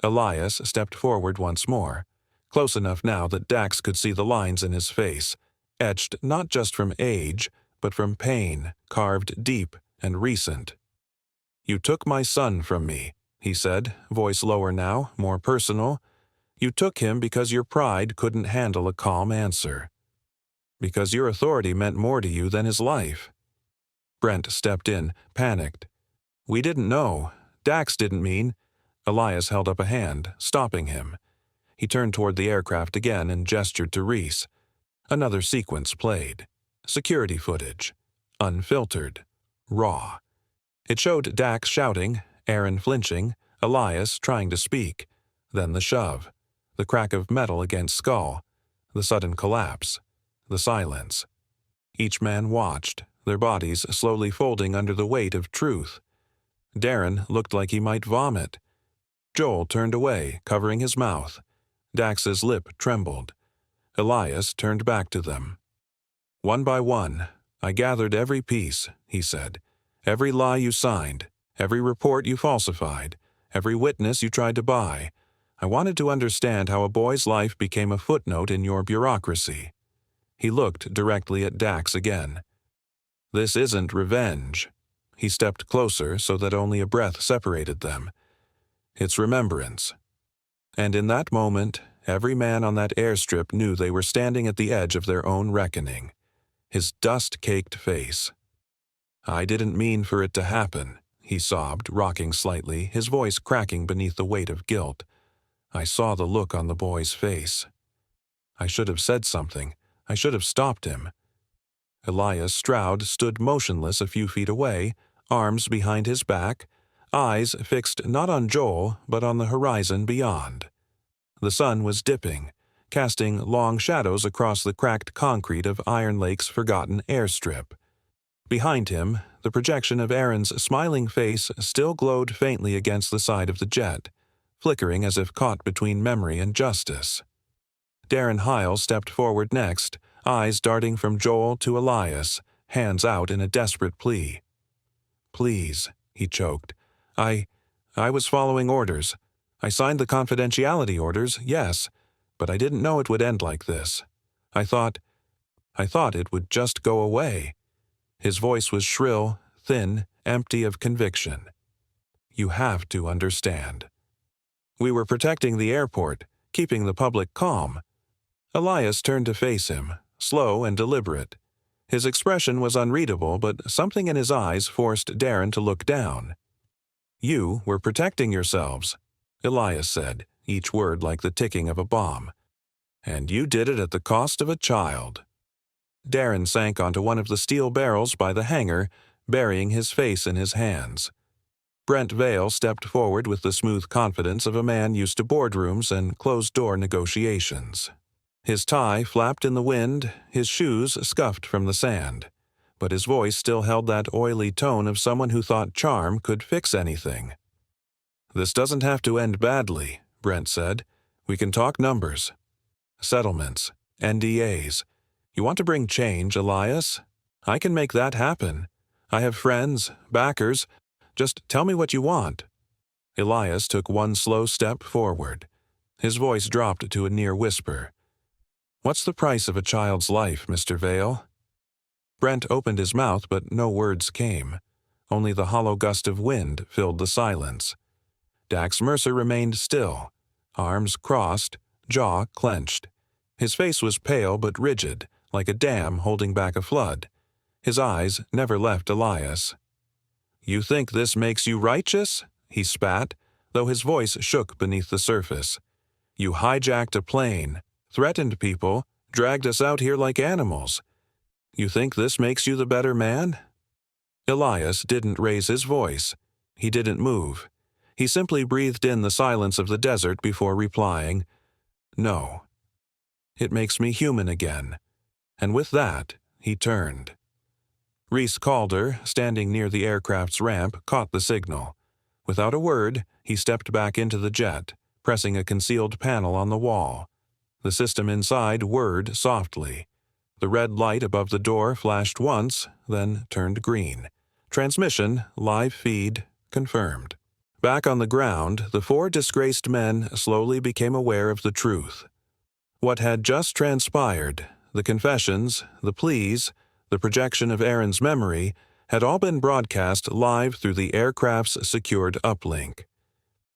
Elias stepped forward once more, close enough now that Dax could see the lines in his face, etched not just from age, but from pain, carved deep and recent. "You took my son from me," he said, voice lower now, more personal. "You took him because your pride couldn't handle a calm answer. Because your authority meant more to you than his life." Brent stepped in, panicked. "We didn't know. Dax didn't mean…" Elias held up a hand, stopping him. He turned toward the aircraft again and gestured to Reese. Another sequence played. Security footage. Unfiltered. Raw. It showed Dax shouting, Aaron flinching, Elias trying to speak. Then the shove. The crack of metal against skull. The sudden collapse. The silence. Each man watched, their bodies slowly folding under the weight of truth. Darren looked like he might vomit. Joel turned away, covering his mouth. Dax's lip trembled. Elias turned back to them. "One by one, I gathered every piece," he said. "Every lie you signed, every report you falsified, every witness you tried to buy. I wanted to understand how a boy's life became a footnote in your bureaucracy." He looked directly at Dax again. "This isn't revenge." He stepped closer so that only a breath separated them. "It's remembrance." And in that moment, every man on that airstrip knew they were standing at the edge of their own reckoning. His dust-caked face. "I didn't mean for it to happen," he sobbed, rocking slightly, his voice cracking beneath the weight of guilt. "I saw the look on the boy's face. I should have said something. I should have stopped him." Elias Stroud stood motionless a few feet away, arms behind his back, eyes fixed not on Joel, but on the horizon beyond. The sun was dipping, casting long shadows across the cracked concrete of Iron Lake's forgotten airstrip. Behind him, the projection of Aaron's smiling face still glowed faintly against the side of the jet, flickering as if caught between memory and justice. Darren Heil stepped forward next, eyes darting from Joel to Elias, hands out in a desperate plea. "Please," he choked. I was following orders. I signed the confidentiality orders, yes, but I didn't know it would end like this. I thought it would just go away." His voice was shrill, thin, empty of conviction. "You have to understand. We were protecting the airport, keeping the public calm." Elias turned to face him, slow and deliberate. His expression was unreadable, but something in his eyes forced Darren to look down. "You were protecting yourselves," Elias said, each word like the ticking of a bomb. "And you did it at the cost of a child." Darren sank onto one of the steel barrels by the hangar, burying his face in his hands. Brent Vale stepped forward with the smooth confidence of a man used to boardrooms and closed-door negotiations. His tie flapped in the wind, his shoes scuffed from the sand, but his voice still held that oily tone of someone who thought charm could fix anything. "This doesn't have to end badly," Brent said. "We can talk numbers. Settlements, NDAs. You want to bring change, Elias? I can make that happen. I have friends, backers. Just tell me what you want." Elias took one slow step forward. His voice dropped to a near whisper. "What's the price of a child's life, Mr. Vale?" Brent opened his mouth, but no words came. Only the hollow gust of wind filled the silence. Dax Mercer remained still, arms crossed, jaw clenched. His face was pale but rigid, like a dam holding back a flood. His eyes never left Elias. "You think this makes you righteous?" he spat, though his voice shook beneath the surface. "You hijacked a plane, threatened people, dragged us out here like animals. You think this makes you the better man?" Elias didn't raise his voice. He didn't move. He simply breathed in the silence of the desert before replying, "No. It makes me human again." And with that, he turned. Reese Calder, standing near the aircraft's ramp, caught the signal. Without a word, he stepped back into the jet, pressing a concealed panel on the wall. The system inside whirred softly. The red light above the door flashed once, then turned green. Transmission, live feed, confirmed. Back on the ground, the four disgraced men slowly became aware of the truth. What had just transpired, the confessions, the pleas, the projection of Aaron's memory, had all been broadcast live through the aircraft's secured uplink.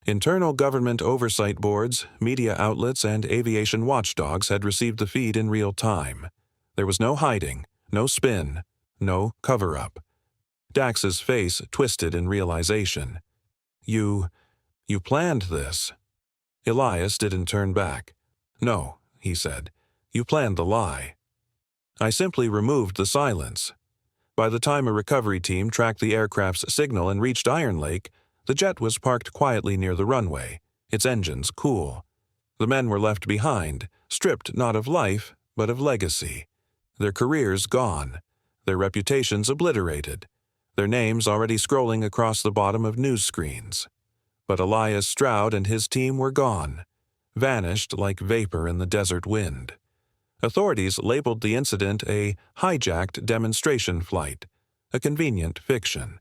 Internal government oversight boards, media outlets, and aviation watchdogs had received the feed in real time. There was no hiding, no spin, no cover-up. Dax's face twisted in realization. You planned this." Elias didn't turn back. "No," he said. "You planned the lie." "I simply removed the silence. By the time a recovery team tracked the aircraft's signal and reached Iron Lake, the jet was parked quietly near the runway, its engines cool. The men were left behind, stripped not of life, but of legacy. Their careers gone, their reputations obliterated, their names already scrolling across the bottom of news screens. But Elias Stroud and his team were gone, vanished like vapor in the desert wind. Authorities labeled the incident a hijacked demonstration flight, a convenient fiction.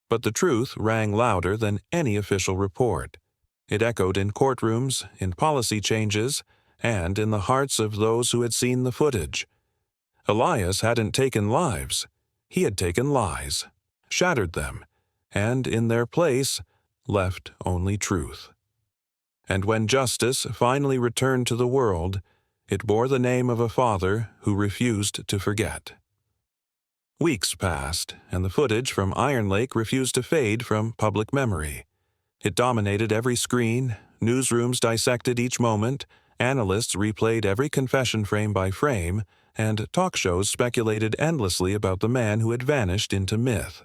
But the truth rang louder than any official report. It echoed in courtrooms, in policy changes, and in the hearts of those who had seen the footage. Elias hadn't taken lives. He had taken lies, shattered them, and in their place left only truth. And when justice finally returned to the world, it bore the name of a father who refused to forget. Weeks passed, and the footage from Iron Lake refused to fade from public memory. It dominated every screen, newsrooms dissected each moment, analysts replayed every confession frame by frame, and talk shows speculated endlessly about the man who had vanished into myth.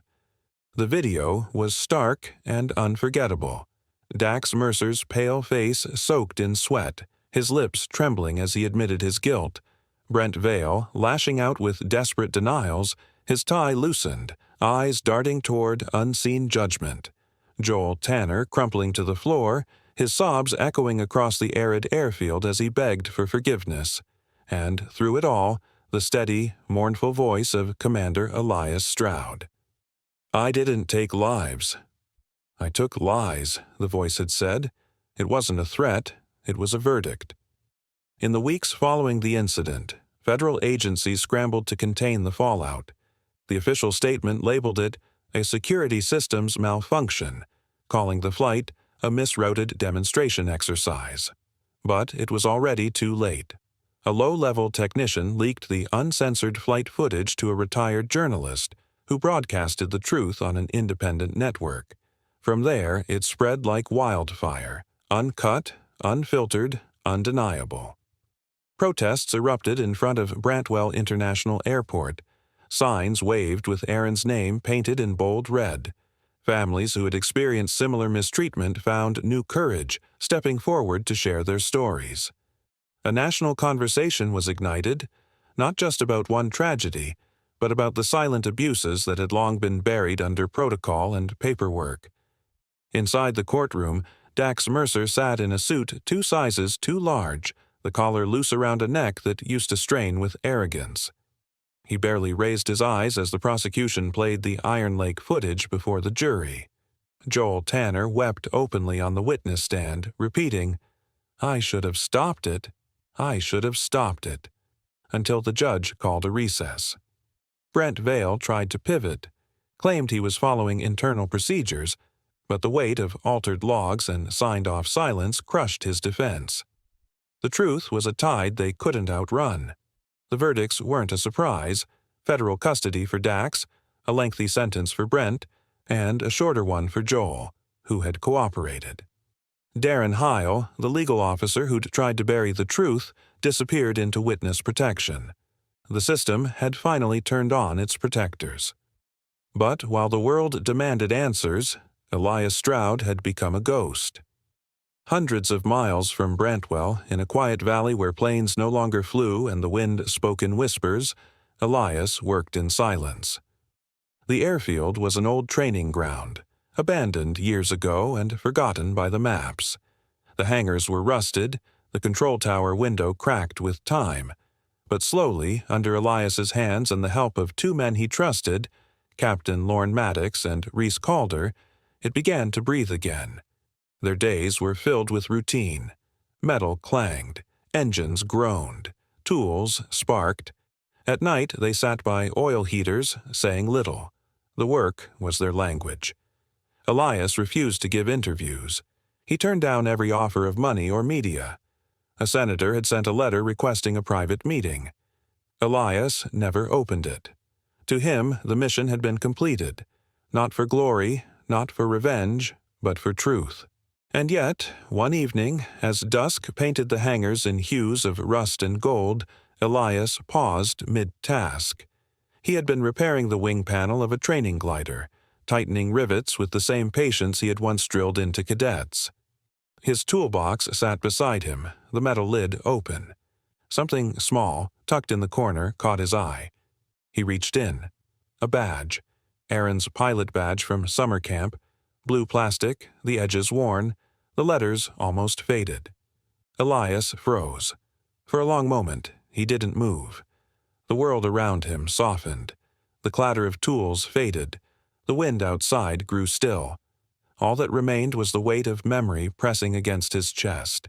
The video was stark and unforgettable. Dax Mercer's pale face soaked in sweat, his lips trembling as he admitted his guilt. Brent Vale, lashing out with desperate denials, his tie loosened, eyes darting toward unseen judgment. Joel Tanner crumpling to the floor, his sobs echoing across the arid airfield as he begged for forgiveness. And through it all, the steady, mournful voice of Commander Elias Stroud. "I didn't take lives. I took lies," the voice had said. It wasn't a threat, it was a verdict. In the weeks following the incident, federal agencies scrambled to contain the fallout. The official statement labeled it a security systems malfunction, calling the flight a misrouted demonstration exercise. But it was already too late. A low-level technician leaked the uncensored flight footage to a retired journalist who broadcasted the truth on an independent network. From there, it spread like wildfire, uncut, unfiltered, undeniable. Protests erupted in front of Brantwell International Airport. Signs waved with Aaron's name painted in bold red. Families who had experienced similar mistreatment found new courage, stepping forward to share their stories. A national conversation was ignited, not just about one tragedy, but about the silent abuses that had long been buried under protocol and paperwork. Inside the courtroom, Dax Mercer sat in a suit 2 sizes too large, the collar loose around a neck that used to strain with arrogance. He barely raised his eyes as the prosecution played the Iron Lake footage before the jury. Joel Tanner wept openly on the witness stand, repeating, "I should have stopped it. I should have stopped it," until the judge called a recess. Brent Vale tried to pivot, claimed he was following internal procedures, but the weight of altered logs and signed-off silence crushed his defense. The truth was a tide they couldn't outrun. The verdicts weren't a surprise: federal custody for Dax, a lengthy sentence for Brent, and a shorter one for Joel, who had cooperated. Darren Heil, the legal officer who'd tried to bury the truth, disappeared into witness protection. The system had finally turned on its protectors. But while the world demanded answers, Elias Stroud had become a ghost. Hundreds of miles from Brantwell, in a quiet valley where planes no longer flew and the wind spoke in whispers, Elias worked in silence. The airfield was an old training ground, abandoned years ago and forgotten by the maps. The hangars were rusted, the control tower window cracked with time. But slowly, under Elias's hands and the help of 2 men he trusted, Captain Lorne Maddox and Reese Calder, it began to breathe again. Their days were filled with routine. Metal clanged, engines groaned, tools sparked. At night they sat by oil heaters, saying little. The work was their language. Elias refused to give interviews. He turned down every offer of money or media. A senator had sent a letter requesting a private meeting. Elias never opened it. To him, the mission had been completed, not for glory, not for revenge, but for truth. And yet, one evening, as dusk painted the hangars in hues of rust and gold, Elias paused mid-task. He had been repairing the wing panel of a training glider, tightening rivets with the same patience he had once drilled into cadets. His toolbox sat beside him, the metal lid open. Something small, tucked in the corner, caught his eye. He reached in. A badge. Aaron's pilot badge from summer camp, blue plastic, the edges worn, the letters almost faded. Elias froze. For a long moment, he didn't move. The world around him softened. The clatter of tools faded. The wind outside grew still. All that remained was the weight of memory pressing against his chest.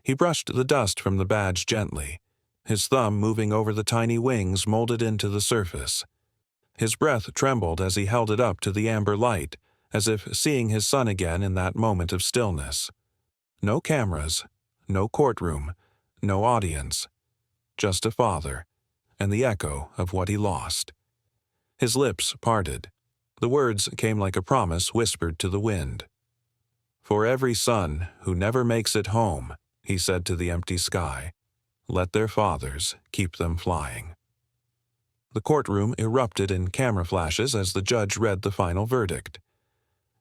He brushed the dust from the badge gently, his thumb moving over the tiny wings molded into the surface. His breath trembled as he held it up to the amber light, as if seeing his son again in that moment of stillness. No cameras, no courtroom, no audience. Just a father, and the echo of what he lost. His lips parted. The words came like a promise whispered to the wind. "For every son who never makes it home," he said to the empty sky, "let their fathers keep them flying." The courtroom erupted in camera flashes as the judge read the final verdict.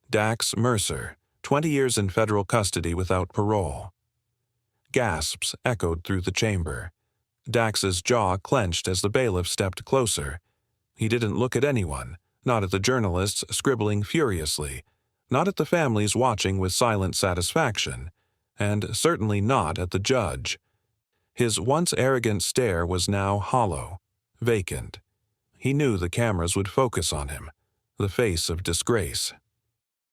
Dax Mercer, 20 years in federal custody without parole. Gasps echoed through the chamber. Dax's jaw clenched as the bailiff stepped closer. He didn't look at anyone, not at the journalists scribbling furiously, not at the families watching with silent satisfaction, and certainly not at the judge. His once arrogant stare was now hollow, vacant. He knew the cameras would focus on him, the face of disgrace.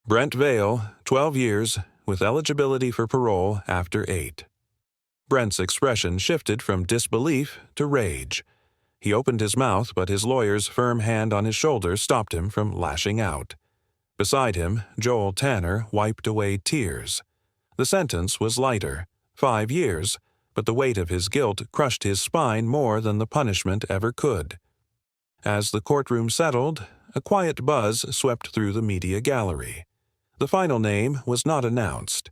Brent Vale, 12 years, with eligibility for parole after 8. Brent's expression shifted from disbelief to rage. He opened his mouth, but his lawyer's firm hand on his shoulder stopped him from lashing out. Beside him, Joel Tanner wiped away tears. The sentence was lighter, 5 years, but the weight of his guilt crushed his spine more than the punishment ever could. As the courtroom settled, a quiet buzz swept through the media gallery. The final name was not announced.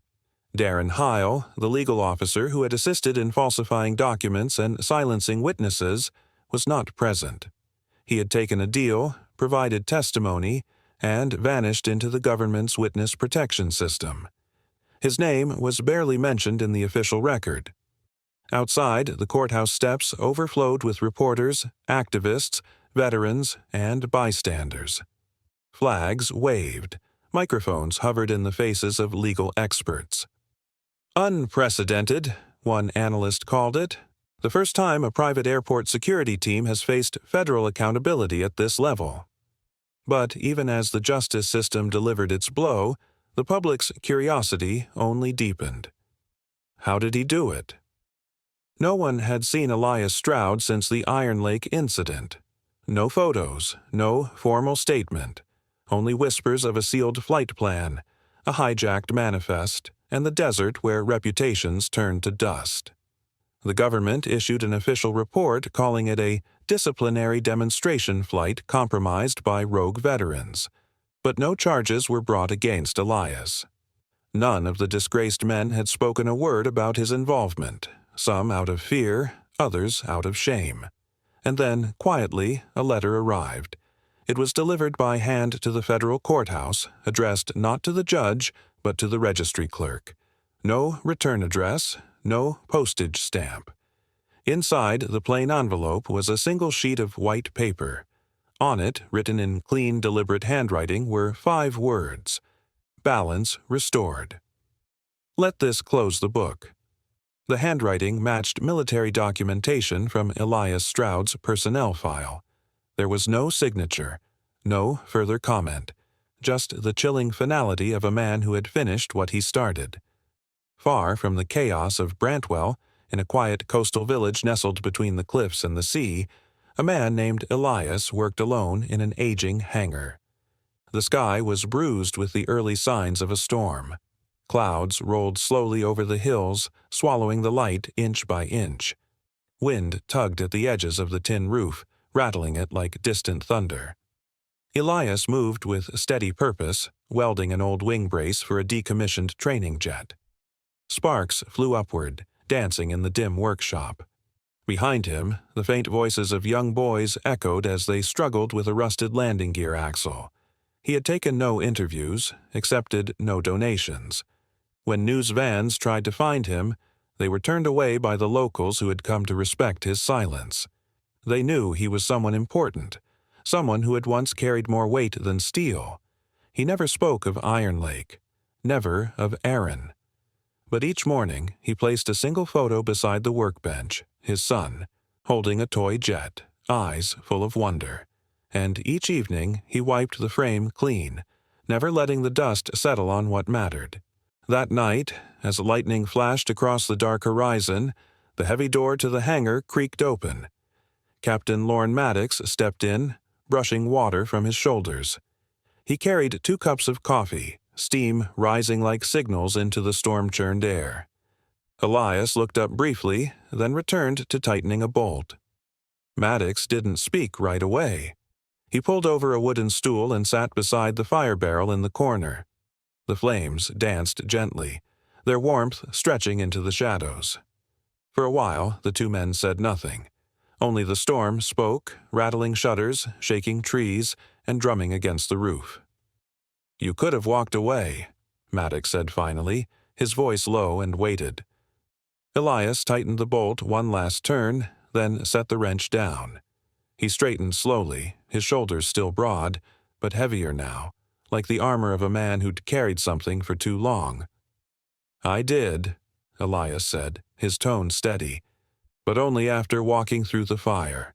Darren Heil, the legal officer who had assisted in falsifying documents and silencing witnesses, was not present. He had taken a deal, provided testimony, and vanished into the government's witness protection system. His name was barely mentioned in the official record. Outside, the courthouse steps overflowed with reporters, activists, veterans, and bystanders. Flags waved. Microphones hovered in the faces of legal experts. Unprecedented, one analyst called it. The first time a private airport security team has faced federal accountability at this level. But even as the justice system delivered its blow, the public's curiosity only deepened. How did he do it? No one had seen Elias Stroud since the Iron Lake incident. No photos, no formal statement, only whispers of a sealed flight plan, a hijacked manifest, and the desert where reputations turned to dust. The government issued an official report calling it a disciplinary demonstration flight compromised by rogue veterans. But no charges were brought against Elias. None of the disgraced men had spoken a word about his involvement, some out of fear, others out of shame. And then, quietly, a letter arrived. It was delivered by hand to the federal courthouse, addressed not to the judge, but to the registry clerk. No return address, no postage stamp. Inside the plain envelope was a single sheet of white paper. On it, written in clean, deliberate handwriting, were 5 words: balance restored. Let this close the book. The handwriting matched military documentation from Elias Stroud's personnel file. There was no signature, no further comment, just the chilling finality of a man who had finished what he started. Far from the chaos of Brantwell, in a quiet coastal village nestled between the cliffs and the sea, a man named Elias worked alone in an aging hangar. The sky was bruised with the early signs of a storm. Clouds rolled slowly over the hills, swallowing the light inch by inch. Wind tugged at the edges of the tin roof, rattling it like distant thunder. Elias moved with steady purpose, welding an old wing brace for a decommissioned training jet. Sparks flew upward, dancing in the dim workshop. Behind him, the faint voices of young boys echoed as they struggled with a rusted landing gear axle. He had taken no interviews, accepted no donations. When news vans tried to find him, they were turned away by the locals who had come to respect his silence. They knew he was someone important, someone who had once carried more weight than steel. He never spoke of Iron Lake, never of Aaron. But each morning he placed a single photo beside the workbench, his son, holding a toy jet, eyes full of wonder. And each evening he wiped the frame clean, never letting the dust settle on what mattered. That night, as lightning flashed across the dark horizon, the heavy door to the hangar creaked open. Captain Lorne Maddox stepped in, brushing water from his shoulders. He carried 2 cups of coffee, steam rising like signals into the storm-churned air. Elias looked up briefly, then returned to tightening a bolt. Maddox didn't speak right away. He pulled over a wooden stool and sat beside the fire barrel in the corner. The flames danced gently, their warmth stretching into the shadows. For a while, the 2 men said nothing. Only the storm spoke, rattling shutters, shaking trees, and drumming against the roof. "You could have walked away," Maddox said finally, his voice low and weighted. Elias tightened the bolt one last turn, then set the wrench down. He straightened slowly, his shoulders still broad, but heavier now, like the armor of a man who'd carried something for too long. "I did," Elias said, his tone steady, "but only after walking through the fire."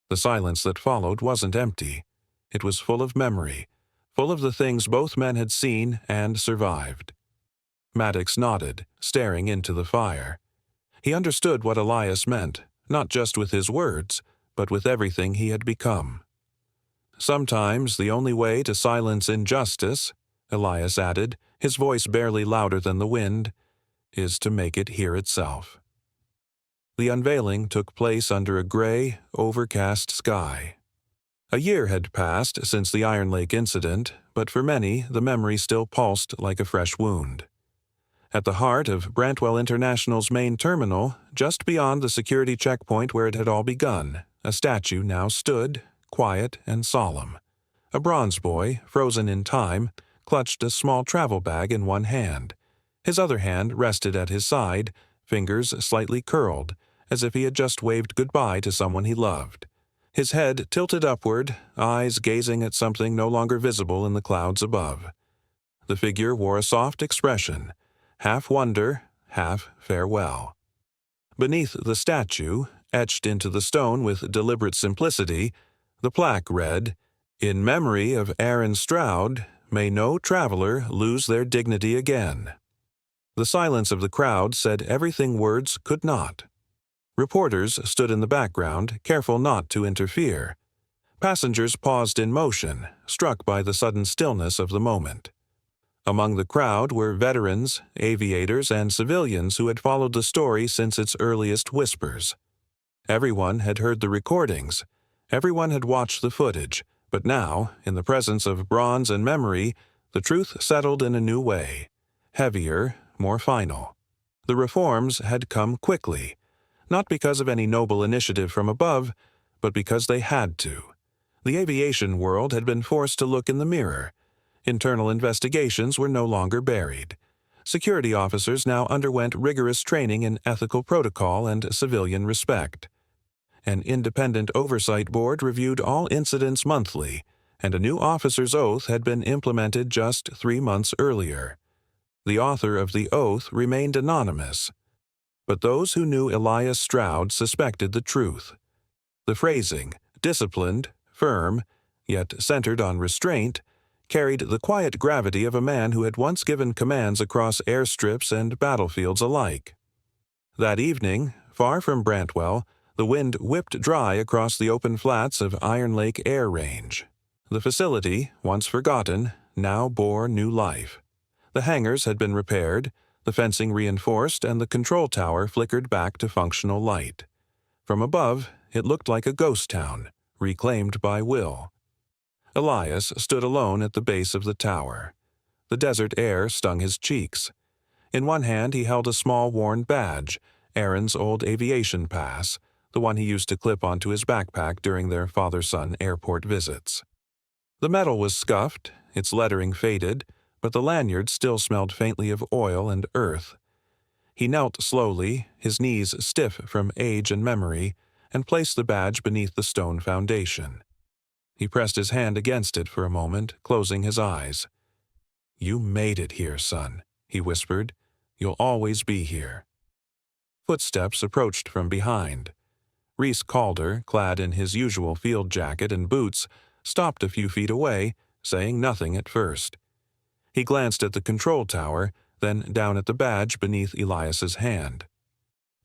The silence that followed wasn't empty. It was full of memory, full of the things both men had seen and survived. Maddox nodded, staring into the fire. He understood what Elias meant, not just with his words, but with everything he had become. "Sometimes the only way to silence injustice," Elias added, his voice barely louder than the wind, "is to make it hear itself." The unveiling took place under a gray, overcast sky. A year had passed since the Iron Lake incident, but for many the memory still pulsed like a fresh wound. At the heart of Brantwell International's main terminal, just beyond the security checkpoint where it had all begun, a statue now stood, quiet and solemn. A bronze boy, frozen in time, clutched a small travel bag in one hand. His other hand rested at his side, fingers slightly curled, as if he had just waved goodbye to someone he loved. His head tilted upward, eyes gazing at something no longer visible in the clouds above. The figure wore a soft expression, half wonder, half farewell. Beneath the statue, etched into the stone with deliberate simplicity, the plaque read, "In memory of Aaron Stroud, may no traveler lose their dignity again." The silence of the crowd said everything words could not. Reporters stood in the background, careful not to interfere. Passengers paused in motion, struck by the sudden stillness of the moment. Among the crowd were veterans, aviators, and civilians who had followed the story since its earliest whispers. Everyone had heard the recordings. Everyone had watched the footage, but now, in the presence of bronze and memory, the truth settled in a new way, heavier, more final. The reforms had come quickly, not because of any noble initiative from above, but because they had to. The aviation world had been forced to look in the mirror. Internal investigations were no longer buried. Security officers now underwent rigorous training in ethical protocol and civilian respect. An independent oversight board reviewed all incidents monthly, and a new officer's oath had been implemented just 3 months earlier. The author of the oath remained anonymous, but those who knew Elias Stroud suspected the truth. The phrasing, disciplined, firm, yet centered on restraint, carried the quiet gravity of a man who had once given commands across airstrips and battlefields alike. That evening, far from Brantwell, the wind whipped dry across the open flats of Iron Lake Air Range. The facility, once forgotten, now bore new life. The hangars had been repaired, the fencing reinforced, and the control tower flickered back to functional light. From above, it looked like a ghost town, reclaimed by will. Elias stood alone at the base of the tower. The desert air stung his cheeks. In one hand he held a small worn badge, Aaron's old aviation pass, the one he used to clip onto his backpack during their father-son airport visits. The metal was scuffed, its lettering faded, but the lanyard still smelled faintly of oil and earth. He knelt slowly, his knees stiff from age and memory, and placed the badge beneath the stone foundation. He pressed his hand against it for a moment, closing his eyes. "You made it here, son," he whispered. "You'll always be here." Footsteps approached from behind. Reese Calder, clad in his usual field jacket and boots, stopped a few feet away, saying nothing at first. He glanced at the control tower, then down at the badge beneath Elias's hand.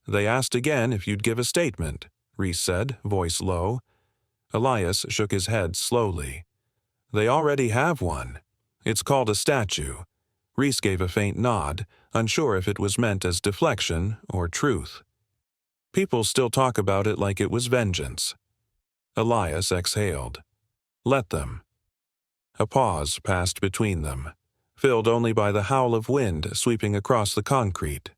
"They asked again if you'd give a statement," Reese said, voice low. Elias shook his head slowly. "They already have one. It's called a statue." Reese gave a faint nod, unsure if it was meant as deflection or truth. "People still talk about it like it was vengeance." Elias exhaled. "Let them." A pause passed between them, filled only by the howl of wind sweeping across the concrete.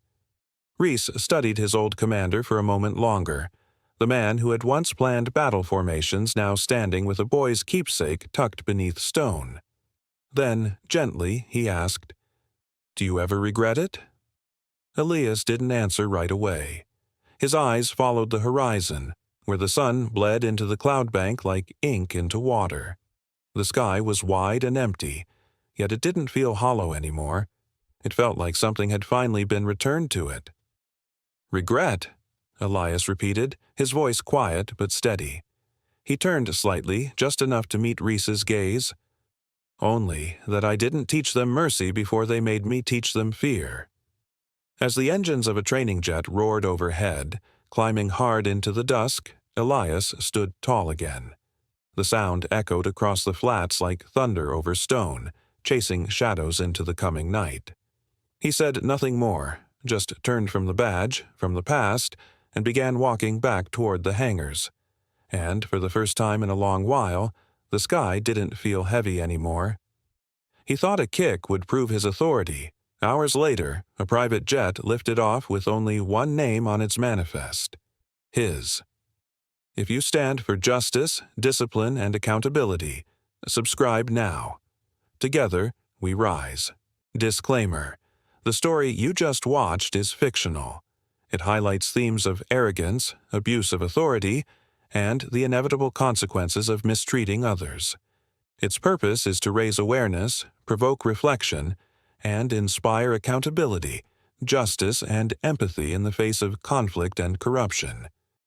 Reese studied his old commander for a moment longer, the man who had once planned battle formations now standing with a boy's keepsake tucked beneath stone. Then, gently, he asked, "Do you ever regret it?" Elias didn't answer right away. His eyes followed the horizon, where the sun bled into the cloud bank like ink into water. The sky was wide and empty, yet it didn't feel hollow anymore. It felt like something had finally been returned to it. "Regret?" Elias repeated, his voice quiet but steady. He turned slightly, just enough to meet Reese's gaze. "Only that I didn't teach them mercy before they made me teach them fear." As the engines of a training jet roared overhead, climbing hard into the dusk, Elias stood tall again. The sound echoed across the flats like thunder over stone, chasing shadows into the coming night. He said nothing more, just turned from the badge, from the past, and began walking back toward the hangars. And, for the first time in a long while, the sky didn't feel heavy anymore. He thought a kick would prove his authority. Hours later, a private jet lifted off with only one name on its manifest: his. "If you stand for justice, discipline, and accountability, Subscribe now. Together, we rise. Disclaimer: the story you just watched is fictional. It highlights themes of arrogance, abuse of authority, and the inevitable consequences of mistreating others. Its purpose is to raise awareness, provoke reflection, and inspire accountability, justice, and empathy in the face of conflict and corruption.